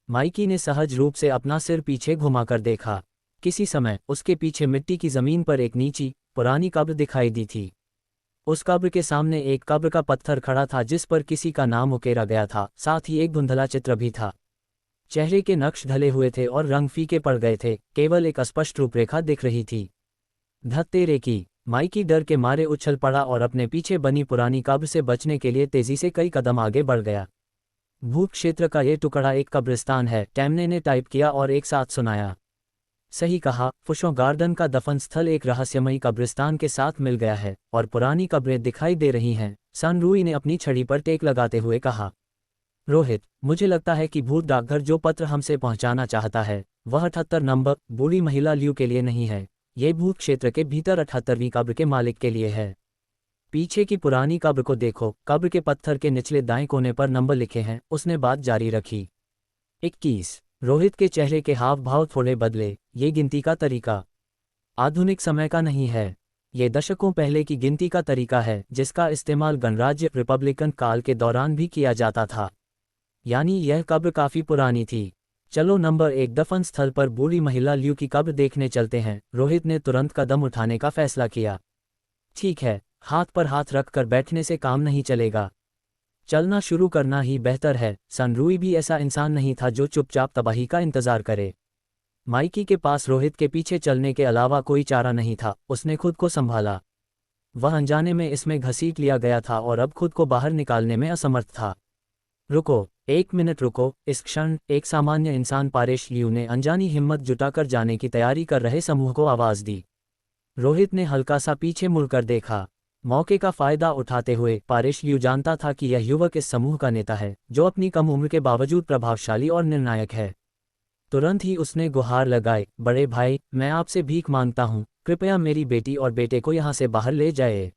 Speaker 1: माइकी ने सहज रूप से अपना सिर पीछे घुमाकर देखा। किसी समय उसके पीछे मिट्टी की जमीन पर एक नीची पुरानी कब्र दिखाई दी थी। उस कब्र के सामने एक कब्र का पत्थर खड़ा था जिस पर किसी का नाम उकेरा गया था, साथ ही एक धुंधला चित्र भी था। चेहरे के नक्श ढले हुए थे और रंग फीके पड़ गए थे, केवल एक अस्पष्ट रूपरेखा दिख रही थी। धत्तेरे की! माइकी डर के मारे उछल पड़ा और अपने पीछे बनी पुरानी कब्र से बचने के लिए तेजी से कई कदम आगे बढ़ गया। भूत क्षेत्र का ये टुकड़ा एक कब्रिस्तान है, टेमने ने टाइप किया और एक साथ सुनाया। सही कहा, फुशों गार्डन का दफन स्थल एक रहस्यमयी कब्रिस्तान के साथ मिल गया है और पुरानी कब्रें दिखाई दे रही हैं, सनरूई ने अपनी छड़ी पर टेक लगाते हुए कहा। रोहित, मुझे लगता है कि भूत डाकघर जो पत्र हमसे पहुंचाना चाहता है वह 78 नंबर बूढ़ी महिला ल्यू के लिए नहीं है। ये भूत क्षेत्र के भीतर 78वीं कब्र के मालिक के लिए है। पीछे की पुरानी कब्र को देखो, कब्र के पत्थर के निचले दाएं कोने पर नंबर लिखे हैं। उसने बात जारी रखी। 21। रोहित के चेहरे के हाव भाव थोड़े बदले। ये गिनती का तरीका आधुनिक समय का नहीं है। ये दशकों पहले की गिनती का तरीका है जिसका इस्तेमाल गणराज्य रिपब्लिकन काल के दौरान भी किया जाता था। यानी यह कब्र काफी पुरानी थी। चलो नंबर 1 दफन स्थल पर बूढ़ी महिला ल्यू की कब्र देखने चलते हैं। रोहित ने तुरंत कदम उठाने का फैसला किया। ठीक है, हाथ पर हाथ रखकर बैठने से काम नहीं चलेगा। चलना शुरू करना ही बेहतर है। सनरूई भी ऐसा इंसान नहीं था जो चुपचाप तबाही का इंतजार करे। माइकी के पास रोहित के पीछे चलने के अलावा कोई चारा नहीं था। उसने खुद को संभाला। वह अनजाने में इसमें घसीट लिया गया था और अब खुद को बाहर निकालने में असमर्थ था। रुको, 1 मिनट रुको। इस क्षण एक सामान्य इंसान पारेश ल्यू ने अनजानी हिम्मत जुटाकर जाने की तैयारी कर रहे समूह को आवाज दी। रोहित ने हल्का सा पीछे मुड़कर देखा। मौके का फायदा उठाते हुए पारेश ल्यू जानता था कि यह युवक इस समूह का नेता है जो अपनी कम उम्र के बावजूद प्रभावशाली और निर्णायक है। तुरंत ही उसने गुहार लगाई। बड़े भाई, मैं आपसे भीख मांगता हूँ, कृपया मेरी बेटी और बेटे को यहाँ से बाहर ले जाए।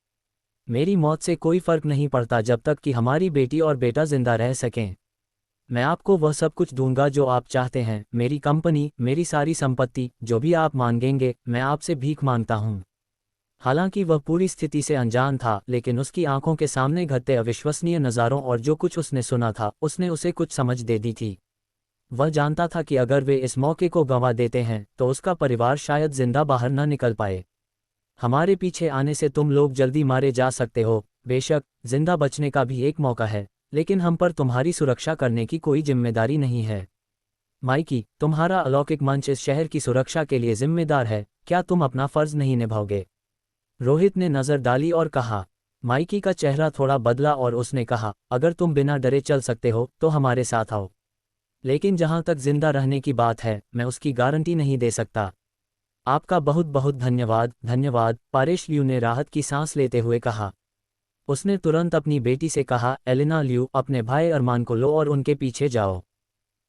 Speaker 1: मेरी मौत से कोई फर्क नहीं पड़ता जब तक कि हमारी बेटी और बेटा जिंदा रह सकें। मैं आपको वह सब कुछ दूंगा जो आप चाहते हैं, मेरी कंपनी, मेरी सारी संपत्ति, जो भी आप मांगेंगे। मैं आपसे भीख मांगता हूँ। हालांकि वह पूरी स्थिति से अनजान था, लेकिन उसकी आंखों के सामने घटते अविश्वसनीय नज़ारों और जो कुछ उसने सुना था उसने उसे कुछ समझ दे दी थी। वह जानता था कि अगर वे इस मौके को गंवा देते हैं तो उसका परिवार शायद जिंदा बाहर न निकल पाए। हमारे पीछे आने से तुम लोग जल्दी मारे जा सकते हो। बेशक जिंदा बचने का भी एक मौका है, लेकिन हम पर तुम्हारी सुरक्षा करने की कोई जिम्मेदारी नहीं है। माइकी, तुम्हारा अलौकिक मंच इस शहर की सुरक्षा के लिए जिम्मेदार है। क्या तुम अपना फर्ज नहीं निभाओगे? रोहित ने नजर डाली और कहा। माइकी का चेहरा थोड़ा बदला और उसने कहा, अगर तुम बिना डरे चल सकते हो तो हमारे साथ आओ, लेकिन जहां तक जिंदा रहने की बात है मैं उसकी गारंटी नहीं दे सकता। आपका बहुत बहुत धन्यवाद। धन्यवाद, पारेश ल्यू ने राहत की सांस लेते हुए कहा। उसने तुरंत अपनी बेटी से कहा, एलिना ल्यू, अपने भाई अरमान को लो और उनके पीछे जाओ।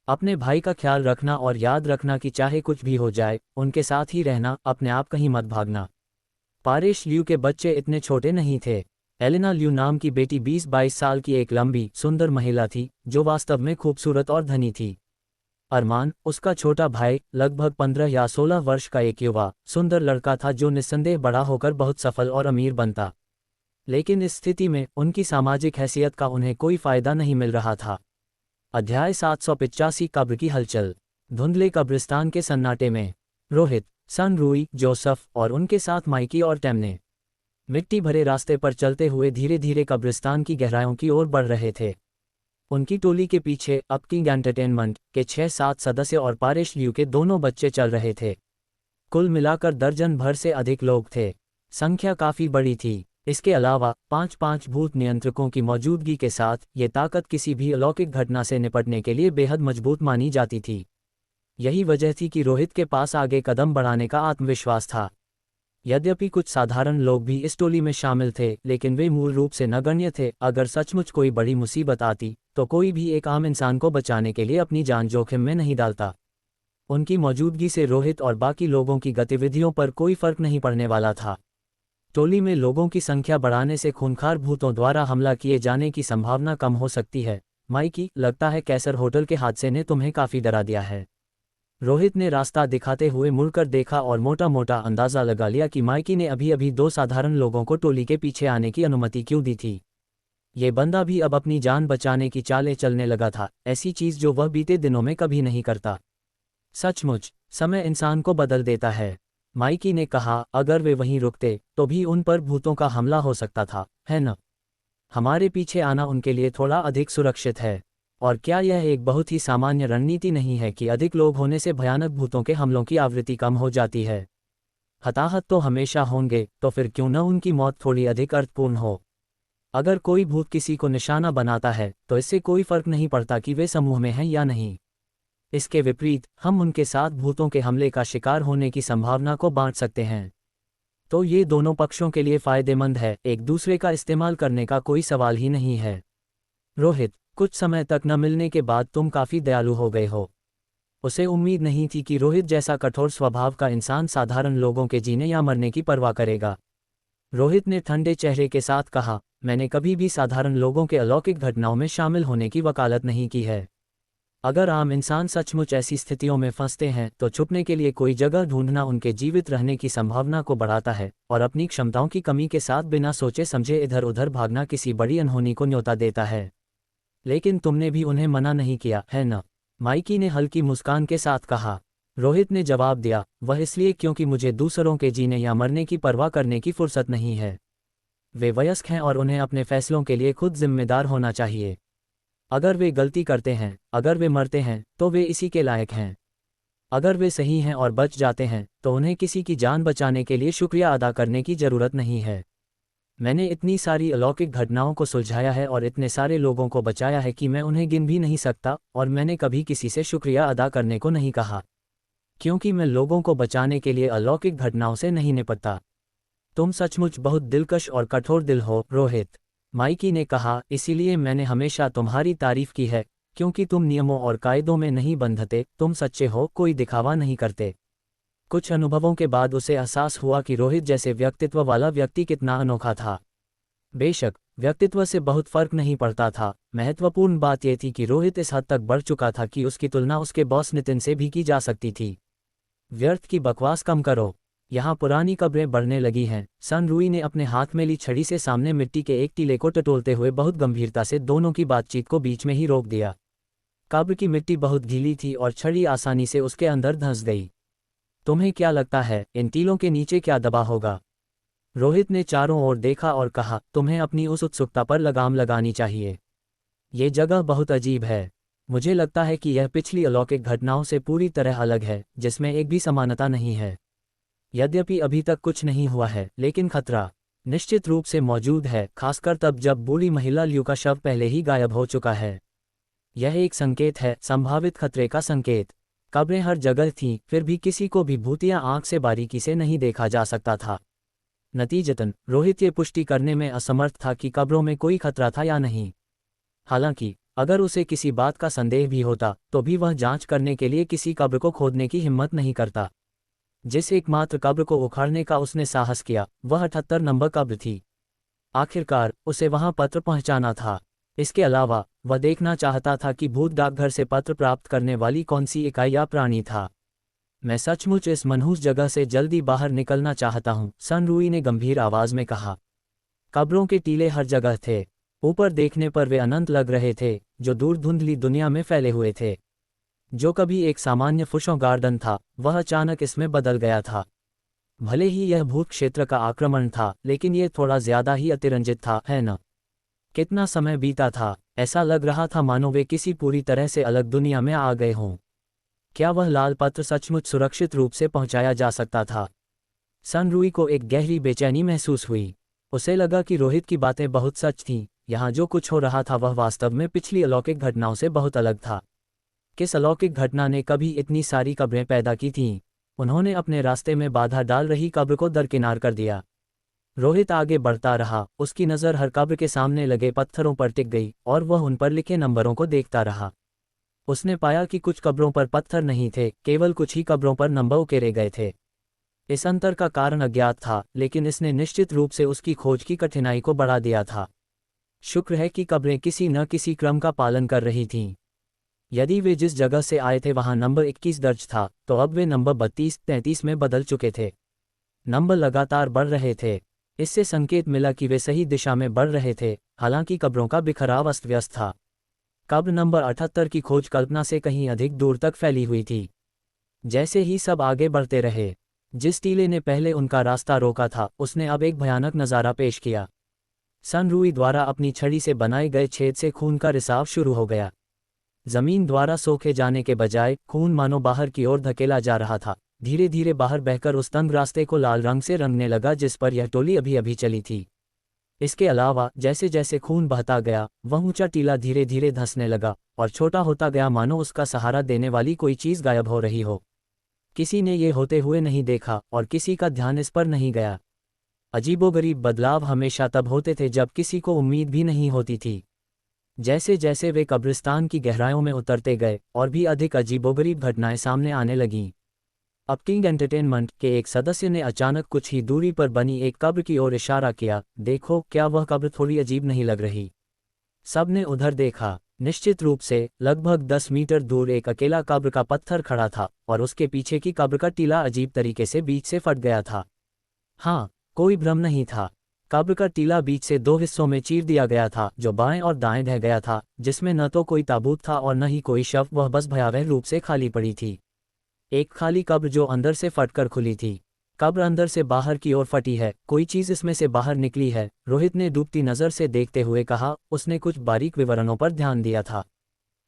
Speaker 1: अपने भाई का ख्याल रखना और याद रखना कि चाहे कुछ भी हो जाए उनके साथ ही रहना, अपने आप कहीं मत भागना। पारेश ल्यू के बच्चे इतने छोटे नहीं थे। एलिना ल्यू नाम की बेटी 20-22 साल की एक लंबी सुंदर महिला थी जो वास्तव में खूबसूरत और धनी थी। अरमान, उसका छोटा भाई, लगभग 15 या 16 वर्ष का एक युवा सुंदर लड़का था जो निस्संदेह बड़ा होकर बहुत सफल और अमीर बनता। लेकिन इस स्थिति में उनकी सामाजिक हैसियत का उन्हें कोई फायदा नहीं मिल रहा था। अध्याय 785 कब्र की हलचल। धुंधले कब्रिस्तान के सन्नाटे में रोहित, सनरूई, जोसेफ और उनके साथ माइकी और टेमने मिट्टी भरे रास्ते पर चलते हुए धीरे धीरे कब्रिस्तान की गहराइयों की ओर बढ़ रहे थे। उनकी टोली के पीछे अपकिंग एंटरटेनमेंट के 6-7 सदस्य और पारेश ल्यू के दोनों बच्चे चल रहे थे। कुल मिलाकर दर्जन भर से अधिक लोग थे। संख्या काफी बड़ी थी। इसके अलावा 5-5 भूत नियंत्रकों की मौजूदगी के साथ ये ताकत किसी भी अलौकिक घटना से निपटने के लिए बेहद मजबूत मानी जाती थी। यही वजह थी कि रोहित के पास आगे कदम बढ़ाने का आत्मविश्वास था। यद्यपि कुछ साधारण लोग भी इस टोली में शामिल थे, लेकिन वे मूल रूप से नगण्य थे। अगर सचमुच कोई बड़ी मुसीबत आती तो कोई भी एक आम इंसान को बचाने के लिए अपनी जान जोखिम में नहीं डालता। उनकी मौजूदगी से रोहित और बाकी लोगों की गतिविधियों पर कोई फर्क नहीं पड़ने वाला था। टोली में लोगों की संख्या बढ़ाने से खूंखार भूतों द्वारा हमला किए जाने की संभावना कम हो सकती है। माइकी, लगता है कैसर होटल के हादसे ने तुम्हें काफी डरा दिया है। रोहित ने रास्ता दिखाते हुए मुड़कर देखा और मोटा मोटा अंदाजा लगा लिया कि माइकी ने अभी अभी 2 साधारण लोगों को टोली के पीछे आने की अनुमति क्यों दी थी। ये बंदा भी अब अपनी जान बचाने की चालें चलने लगा था, ऐसी चीज जो वह बीते दिनों में कभी नहीं करता। सचमुच, समय इंसान को बदल देता है, माइकी ने कहा। अगर वे वहीं रुकते तो भी उन पर भूतों का हमला हो सकता था, है न? हमारे पीछे आना उनके लिए थोड़ा अधिक सुरक्षित है। और क्या यह एक बहुत ही सामान्य रणनीति नहीं है कि अधिक लोग होने से भयानक भूतों के हमलों की आवृत्ति कम हो जाती है? हताहत तो हमेशा होंगे, तो फिर क्यों न उनकी मौत थोड़ी अधिक अर्थपूर्ण हो। अगर कोई भूत किसी को निशाना बनाता है तो इससे कोई फर्क नहीं पड़ता कि वे समूह में हैं या नहीं। इसके विपरीत, हम उनके साथ भूतों के हमले का शिकार होने की संभावना को बांट सकते हैं। तो ये दोनों पक्षों के लिए फायदेमंद है, एक दूसरे का इस्तेमाल करने का कोई सवाल ही नहीं है। रोहित, कुछ समय तक न मिलने के बाद तुम काफी दयालु हो गए हो। उसे उम्मीद नहीं थी कि रोहित जैसा कठोर स्वभाव का इंसान साधारण लोगों के जीने या मरने की परवाह करेगा। रोहित ने ठंडे चेहरे के साथ कहा, मैंने कभी भी साधारण लोगों के अलौकिक घटनाओं में शामिल होने की वकालत नहीं की है। अगर आम इंसान सचमुच ऐसी स्थितियों में फंसते हैं तो छुपने के लिए कोई जगह ढूंढना उनके जीवित रहने की संभावना को बढ़ाता है, और अपनी क्षमताओं की कमी के साथ बिना सोचे समझे इधर उधर भागना किसी बड़ी अनहोनी को न्योता देता है। लेकिन तुमने भी उन्हें मना नहीं किया, है न? माइकी ने हल्की मुस्कान के साथ कहा। रोहित ने जवाब दिया, वह इसलिए क्योंकि मुझे दूसरों के जीने या मरने की परवाह करने की फुर्सत नहीं है। वे वयस्क हैं और उन्हें अपने फैसलों के लिए खुद जिम्मेदार होना चाहिए। अगर वे गलती करते हैं, अगर वे मरते हैं, तो वे इसी के लायक हैं। अगर वे सही हैं और बच जाते हैं तो उन्हें किसी की जान बचाने के लिए शुक्रिया अदा करने की जरूरत नहीं है। मैंने इतनी सारी अलौकिक घटनाओं को सुलझाया है और इतने सारे लोगों को बचाया है कि मैं उन्हें गिन भी नहीं सकता, और मैंने कभी किसी से शुक्रिया अदा करने को नहीं कहा, क्योंकि मैं लोगों को बचाने के लिए अलौकिक घटनाओं से नहीं निपटता। तुम सचमुच बहुत दिलकश और कठोर दिल हो, रोहित, माइकी ने कहा। इसीलिए मैंने हमेशा तुम्हारी तारीफ की है, क्योंकि तुम नियमों और कायदों में नहीं बंधते, तुम सच्चे हो, कोई दिखावा नहीं करते। कुछ अनुभवों के बाद उसे एहसास हुआ कि रोहित जैसे व्यक्तित्व वाला व्यक्ति कितना अनोखा था। बेशक, व्यक्तित्व से बहुत फर्क नहीं पड़ता था, महत्वपूर्ण बात यह थी कि रोहित इस हद तक बढ़ चुका था कि उसकी तुलना उसके बॉस नितिन से भी की जा सकती थी। व्यर्थ की बकवास कम करो, यहाँ पुरानी कब्रें बढ़ने लगी हैं। सन रूई ने अपने हाथ में ली छड़ी से सामने मिट्टी के एक टीले को टटोलते हुए बहुत गंभीरता से दोनों की बातचीत को बीच में ही रोक दिया। कब्र की मिट्टी बहुत गीली थी और छड़ी आसानी से उसके अंदर धंस गई। तुम्हें क्या लगता है, इन टीलों के नीचे क्या दबा होगा? रोहित ने चारों ओर देखा और कहा, तुम्हें अपनी उस उत्सुकता पर लगाम लगानी चाहिए। ये जगह बहुत अजीब है। मुझे लगता है कि यह पिछली अलौकिक घटनाओं से पूरी तरह अलग है, जिसमें एक भी समानता नहीं है। यद्यपि अभी तक कुछ नहीं हुआ है, लेकिन खतरा निश्चित रूप से मौजूद है, खासकर तब जब बूढ़ी महिला ल्यू का शव पहले ही गायब हो चुका है। यह एक संकेत है, संभावित खतरे का संकेत। कब्रें हर जगह थीं, फिर भी किसी को भी भूतिया आंख से बारीकी से नहीं देखा जा सकता था। नतीजतन रोहित ये पुष्टि करने में असमर्थ था कि कब्रों में कोई खतरा था या नहीं। हालांकि अगर उसे किसी बात का संदेह भी होता तो भी वह जांच करने के लिए किसी कब्र को खोदने की हिम्मत नहीं करता। जिस एकमात्र कब्र को उखाड़ने का उसने साहस किया, वह 78 नंबर कब्र थी। आखिरकार उसे वहां पत्र पहुंचाना था। इसके अलावा वह देखना चाहता था कि भूत डाकघर से पत्र प्राप्त करने वाली कौन सी इकाई या प्राणी था। मैं सचमुच इस मनहूस जगह से जल्दी बाहर निकलना चाहता हूँ, सन रूई ने गंभीर आवाज में कहा। कब्रों के टीले हर जगह थे। ऊपर देखने पर वे अनंत लग रहे थे, जो दूर धुंधली दुनिया में फैले हुए थे। जो कभी एक सामान्य फुशों गार्डन था, वह अचानक इसमें बदल गया था। भले ही यह भूत क्षेत्र का आक्रमण था, लेकिन यह थोड़ा ज्यादा ही अतिरंजित था, है न? कितना समय बीता था, ऐसा लग रहा था मानो वे किसी पूरी तरह से अलग दुनिया में आ गए हों। क्या वह लाल पत्र सचमुच सुरक्षित रूप से पहुंचाया जा सकता था? सनरुई को एक गहरी बेचैनी महसूस हुई। उसे लगा कि रोहित की बातें बहुत सच थीं, यहाँ जो कुछ हो रहा था वह वास्तव में पिछली अलौकिक घटनाओं से बहुत अलग था। किस अलौकिक घटना ने कभी इतनी सारी कब्रें पैदा की थीं? उन्होंने अपने रास्ते में बाधा डाल रही कब्र को दरकिनार कर दिया। रोहित आगे बढ़ता रहा, उसकी नज़र हर कब्र के सामने लगे पत्थरों पर टिक गई और वह उन पर लिखे नंबरों को देखता रहा। उसने पाया कि कुछ कब्रों पर पत्थर नहीं थे, केवल कुछ ही कब्रों पर नंबर उकेरे गए थे। इस अंतर का कारण अज्ञात था, लेकिन इसने निश्चित रूप से उसकी खोज की कठिनाई को बढ़ा दिया था। शुक्र है कि कब्रें किसी न किसी क्रम का पालन कर रही थीं। यदि वे जिस जगह से आए थे वहां नंबर 21 दर्ज था, तो अब वे नंबर 32-33 में बदल चुके थे। नंबर लगातार बढ़ रहे थे। इससे संकेत मिला कि वे सही दिशा में बढ़ रहे थे, हालांकि कब्रों का बिखराव अस्त व्यस्त था। कब्र नंबर 78 की खोज कल्पना से कहीं अधिक दूर तक फैली हुई थी। जैसे ही सब आगे बढ़ते रहे, जिस टीले ने पहले उनका रास्ता रोका था, उसने अब एक भयानक नज़ारा पेश किया। सनरुई द्वारा अपनी छड़ी से बनाए गए छेद से खून का रिसाव शुरू हो गया। जमीन द्वारा सोखे जाने के बजाय खून मानो बाहर की ओर धकेला जा रहा था, धीरे धीरे बाहर बहकर उस तंग रास्ते को लाल रंग से रंगने लगा जिस पर यह टोली अभी अभी चली थी। इसके अलावा जैसे जैसे खून बहता गया, वह ऊंचा टीला धीरे धीरे धंसने लगा और छोटा होता गया, मानो उसका सहारा देने वाली कोई चीज़ गायब हो रही हो। किसी ने ये होते हुए नहीं देखा और किसी का ध्यान इस पर नहीं गया। अजीबोगरीब बदलाव हमेशा तब होते थे जब किसी को उम्मीद भी नहीं होती थी। जैसे जैसे वे कब्रिस्तान की गहराइयों में उतरते गए, और भी अधिक अजीबोगरीब घटनाएं सामने आने लगीं। अब किंग एंटरटेनमेंट के एक सदस्य ने अचानक कुछ ही दूरी पर बनी एक कब्र की ओर इशारा किया। देखो, क्या वह कब्र थोड़ी अजीब नहीं लग रही? सब ने उधर देखा। निश्चित रूप से लगभग 10 मीटर दूर एक अकेला कब्र का पत्थर खड़ा था और उसके पीछे की कब्र का टीला अजीब तरीके से बीच से फट गया था। हाँ, कोई भ्रम नहीं था। कब्र का टीला बीच से 2 हिस्सों में चीर दिया गया था, जो बाएं और दाएं ढह गया था, जिसमें न तो कोई ताबूत था और न ही कोई शव, वह बस भयावह रूप से खाली पड़ी थी। एक खाली कब्र जो अंदर से फटकर खुली थी। कब्र अंदर से बाहर की ओर फटी है, कोई चीज़ इसमें से बाहर निकली है, रोहित ने डूबती नज़र से देखते हुए कहा। उसने कुछ बारीक विवरणों पर ध्यान दिया था।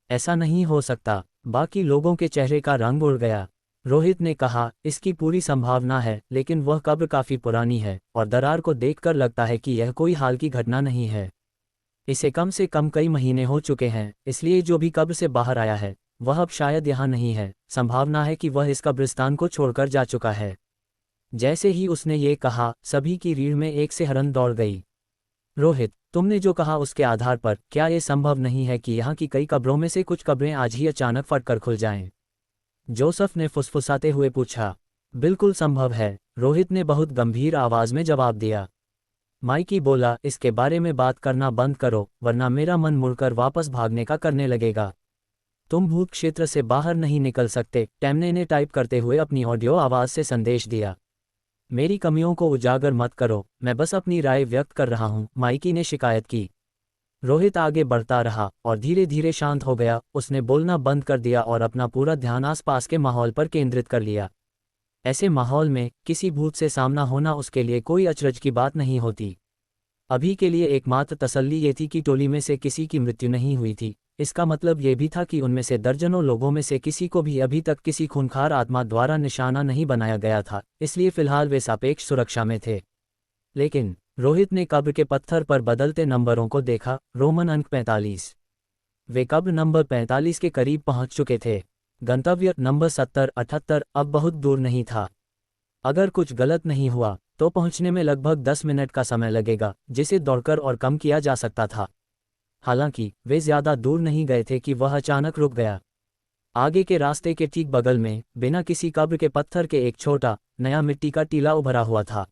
Speaker 1: ऐसा नहीं हो सकता। बाकी लोगों के चेहरे का रंग उड़ गया। रोहित ने कहा, इसकी पूरी संभावना है, लेकिन वह कब्र काफ़ी पुरानी है और दरार को देखकर लगता है कि यह कोई हाल की घटना नहीं है। इसे कम से कम कई महीने हो चुके हैं, इसलिए जो भी कब्र से बाहर आया है वह अब शायद यहाँ नहीं है। संभावना है कि वह इस कब्रिस्तान को छोड़कर जा चुका है। जैसे ही उसने ये कहा, सभी की रीढ़ में एक से हरन दौड़ गई। रोहित, तुमने जो कहा उसके आधार पर क्या ये संभव नहीं है कि यहाँ की कई कब्रों में से कुछ कब्रें आज ही अचानक फटकर खुल जाएं? जोसेफ ने फुसफुसाते हुए पूछा। बिल्कुल संभव है, रोहित ने बहुत गंभीर आवाज में जवाब दिया। माइकी बोला, इसके बारे में बात करना बंद करो, वरना मेरा मन मुड़कर वापस भागने का करने लगेगा। तुम भूत क्षेत्र से बाहर नहीं निकल सकते, टेमने ने टाइप करते हुए अपनी ऑडियो आवाज से संदेश दिया। मेरी कमियों को उजागर मत करो, मैं बस अपनी राय व्यक्त कर रहा हूं, माइकी ने शिकायत की। रोहित आगे बढ़ता रहा और धीरे धीरे शांत हो गया। उसने बोलना बंद कर दिया और अपना पूरा ध्यान आसपास के माहौल पर केंद्रित कर लिया। ऐसे माहौल में किसी भूत से सामना होना उसके लिए कोई अचरज की बात नहीं होती। अभी के लिए एकमात्र तसल्ली ये थी कि टोली में से किसी की मृत्यु नहीं हुई थी। इसका मतलब ये भी था कि उनमें से दर्जनों लोगों में से किसी को भी अभी तक किसी खूंखार आत्मा द्वारा निशाना नहीं बनाया गया था, इसलिए फिलहाल वे सापेक्ष सुरक्षा में थे। लेकिन रोहित ने कब्र के पत्थर पर बदलते नंबरों को देखा। रोमन अंक 45। वे कब्र नंबर 45 के करीब पहुंच चुके थे। गंतव्य नंबर 70-78 अब बहुत दूर नहीं था। अगर कुछ गलत नहीं हुआ तो पहुंचने में लगभग 10 मिनट का समय लगेगा, जिसे दौड़कर और कम किया जा सकता था। हालांकि वे ज्यादा दूर नहीं गए थे कि वह अचानक रुक गया। आगे के रास्ते के ठीक बगल में बिना किसी कब्र के पत्थर के एक छोटा नया मिट्टी का टीला उभरा हुआ था।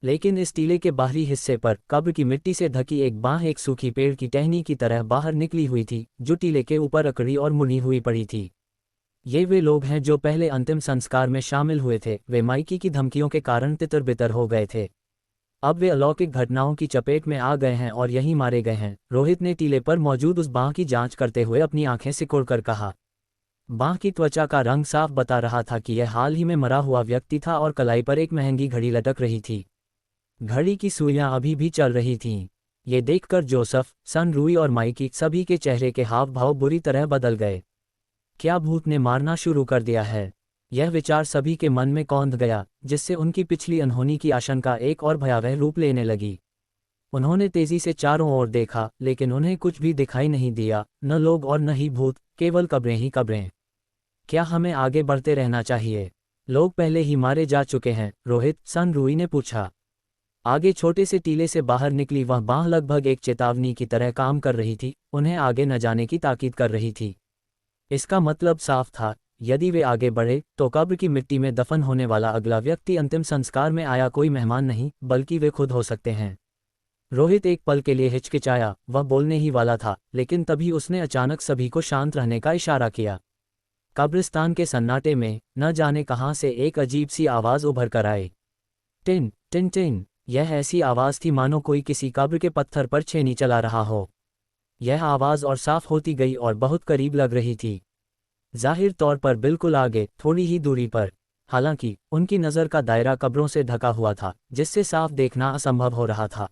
Speaker 1: लेकिन इस टीले के बाहरी हिस्से पर कब्र की मिट्टी से ढकी एक बांह एक सूखी पेड़ की टहनी की तरह बाहर निकली हुई थी, जो टीले के ऊपर अकड़ी और मुनी हुई पड़ी थी। ये वे लोग हैं जो पहले अंतिम संस्कार में शामिल हुए थे। वे माइकी की धमकियों के कारण तितर बितर हो गए थे। अब वे अलौकिक घटनाओं की चपेट में आ गए हैं और यहीं मारे गए हैं। रोहित ने टीले पर मौजूद उस बांह की जांच करते हुए अपनी आंखें सिकोड़कर कहा। बांह की त्वचा का रंग साफ बता रहा था कि यह हाल ही में मरा हुआ व्यक्ति था और कलाई पर एक महंगी घड़ी लटक रही थी। घड़ी की सुइयां अभी भी चल रही थीं। ये देखकर जोसेफ, सनरुई और माइकी सभी के चेहरे के हाव भाव बुरी तरह बदल गए। क्या भूत ने मारना शुरू कर दिया है? यह विचार सभी के मन में कौंध गया, जिससे उनकी पिछली अनहोनी की आशंका एक और भयावह रूप लेने लगी। उन्होंने तेजी से चारों ओर देखा, लेकिन उन्हें कुछ भी दिखाई नहीं दिया, न लोग और न ही भूत, केवल कब्रें ही कब्रें। क्या हमें आगे बढ़ते रहना चाहिए? लोग पहले ही मारे जा चुके हैं, रोहित, सन रूई ने पूछा। आगे छोटे से टीले से बाहर निकली वह बाँह लगभग एक चेतावनी की तरह काम कर रही थी, उन्हें आगे न जाने की ताकीद कर रही थी। इसका मतलब साफ था, यदि वे आगे बढ़े तो कब्र की मिट्टी में दफन होने वाला अगला व्यक्ति अंतिम संस्कार में आया कोई मेहमान नहीं, बल्कि वे खुद हो सकते हैं। रोहित एक पल के लिए हिचकिचाया, वह बोलने ही वाला था, लेकिन तभी उसने अचानक सभी को शांत रहने का इशारा किया। कब्रिस्तान के सन्नाटे में न जाने कहाँ से एक अजीब सी आवाज़ उभर कर आई। Tin tin tin. यह ऐसी आवाज़ थी मानो कोई किसी कब्र के पत्थर पर छेनी चला रहा हो। यह आवाज़ और साफ होती गई और बहुत करीब लग रही थी, जाहिर तौर पर बिल्कुल आगे, थोड़ी ही दूरी पर। हालांकि उनकी नज़र का दायरा कब्रों से ढका हुआ था, जिससे साफ देखना असंभव हो रहा था।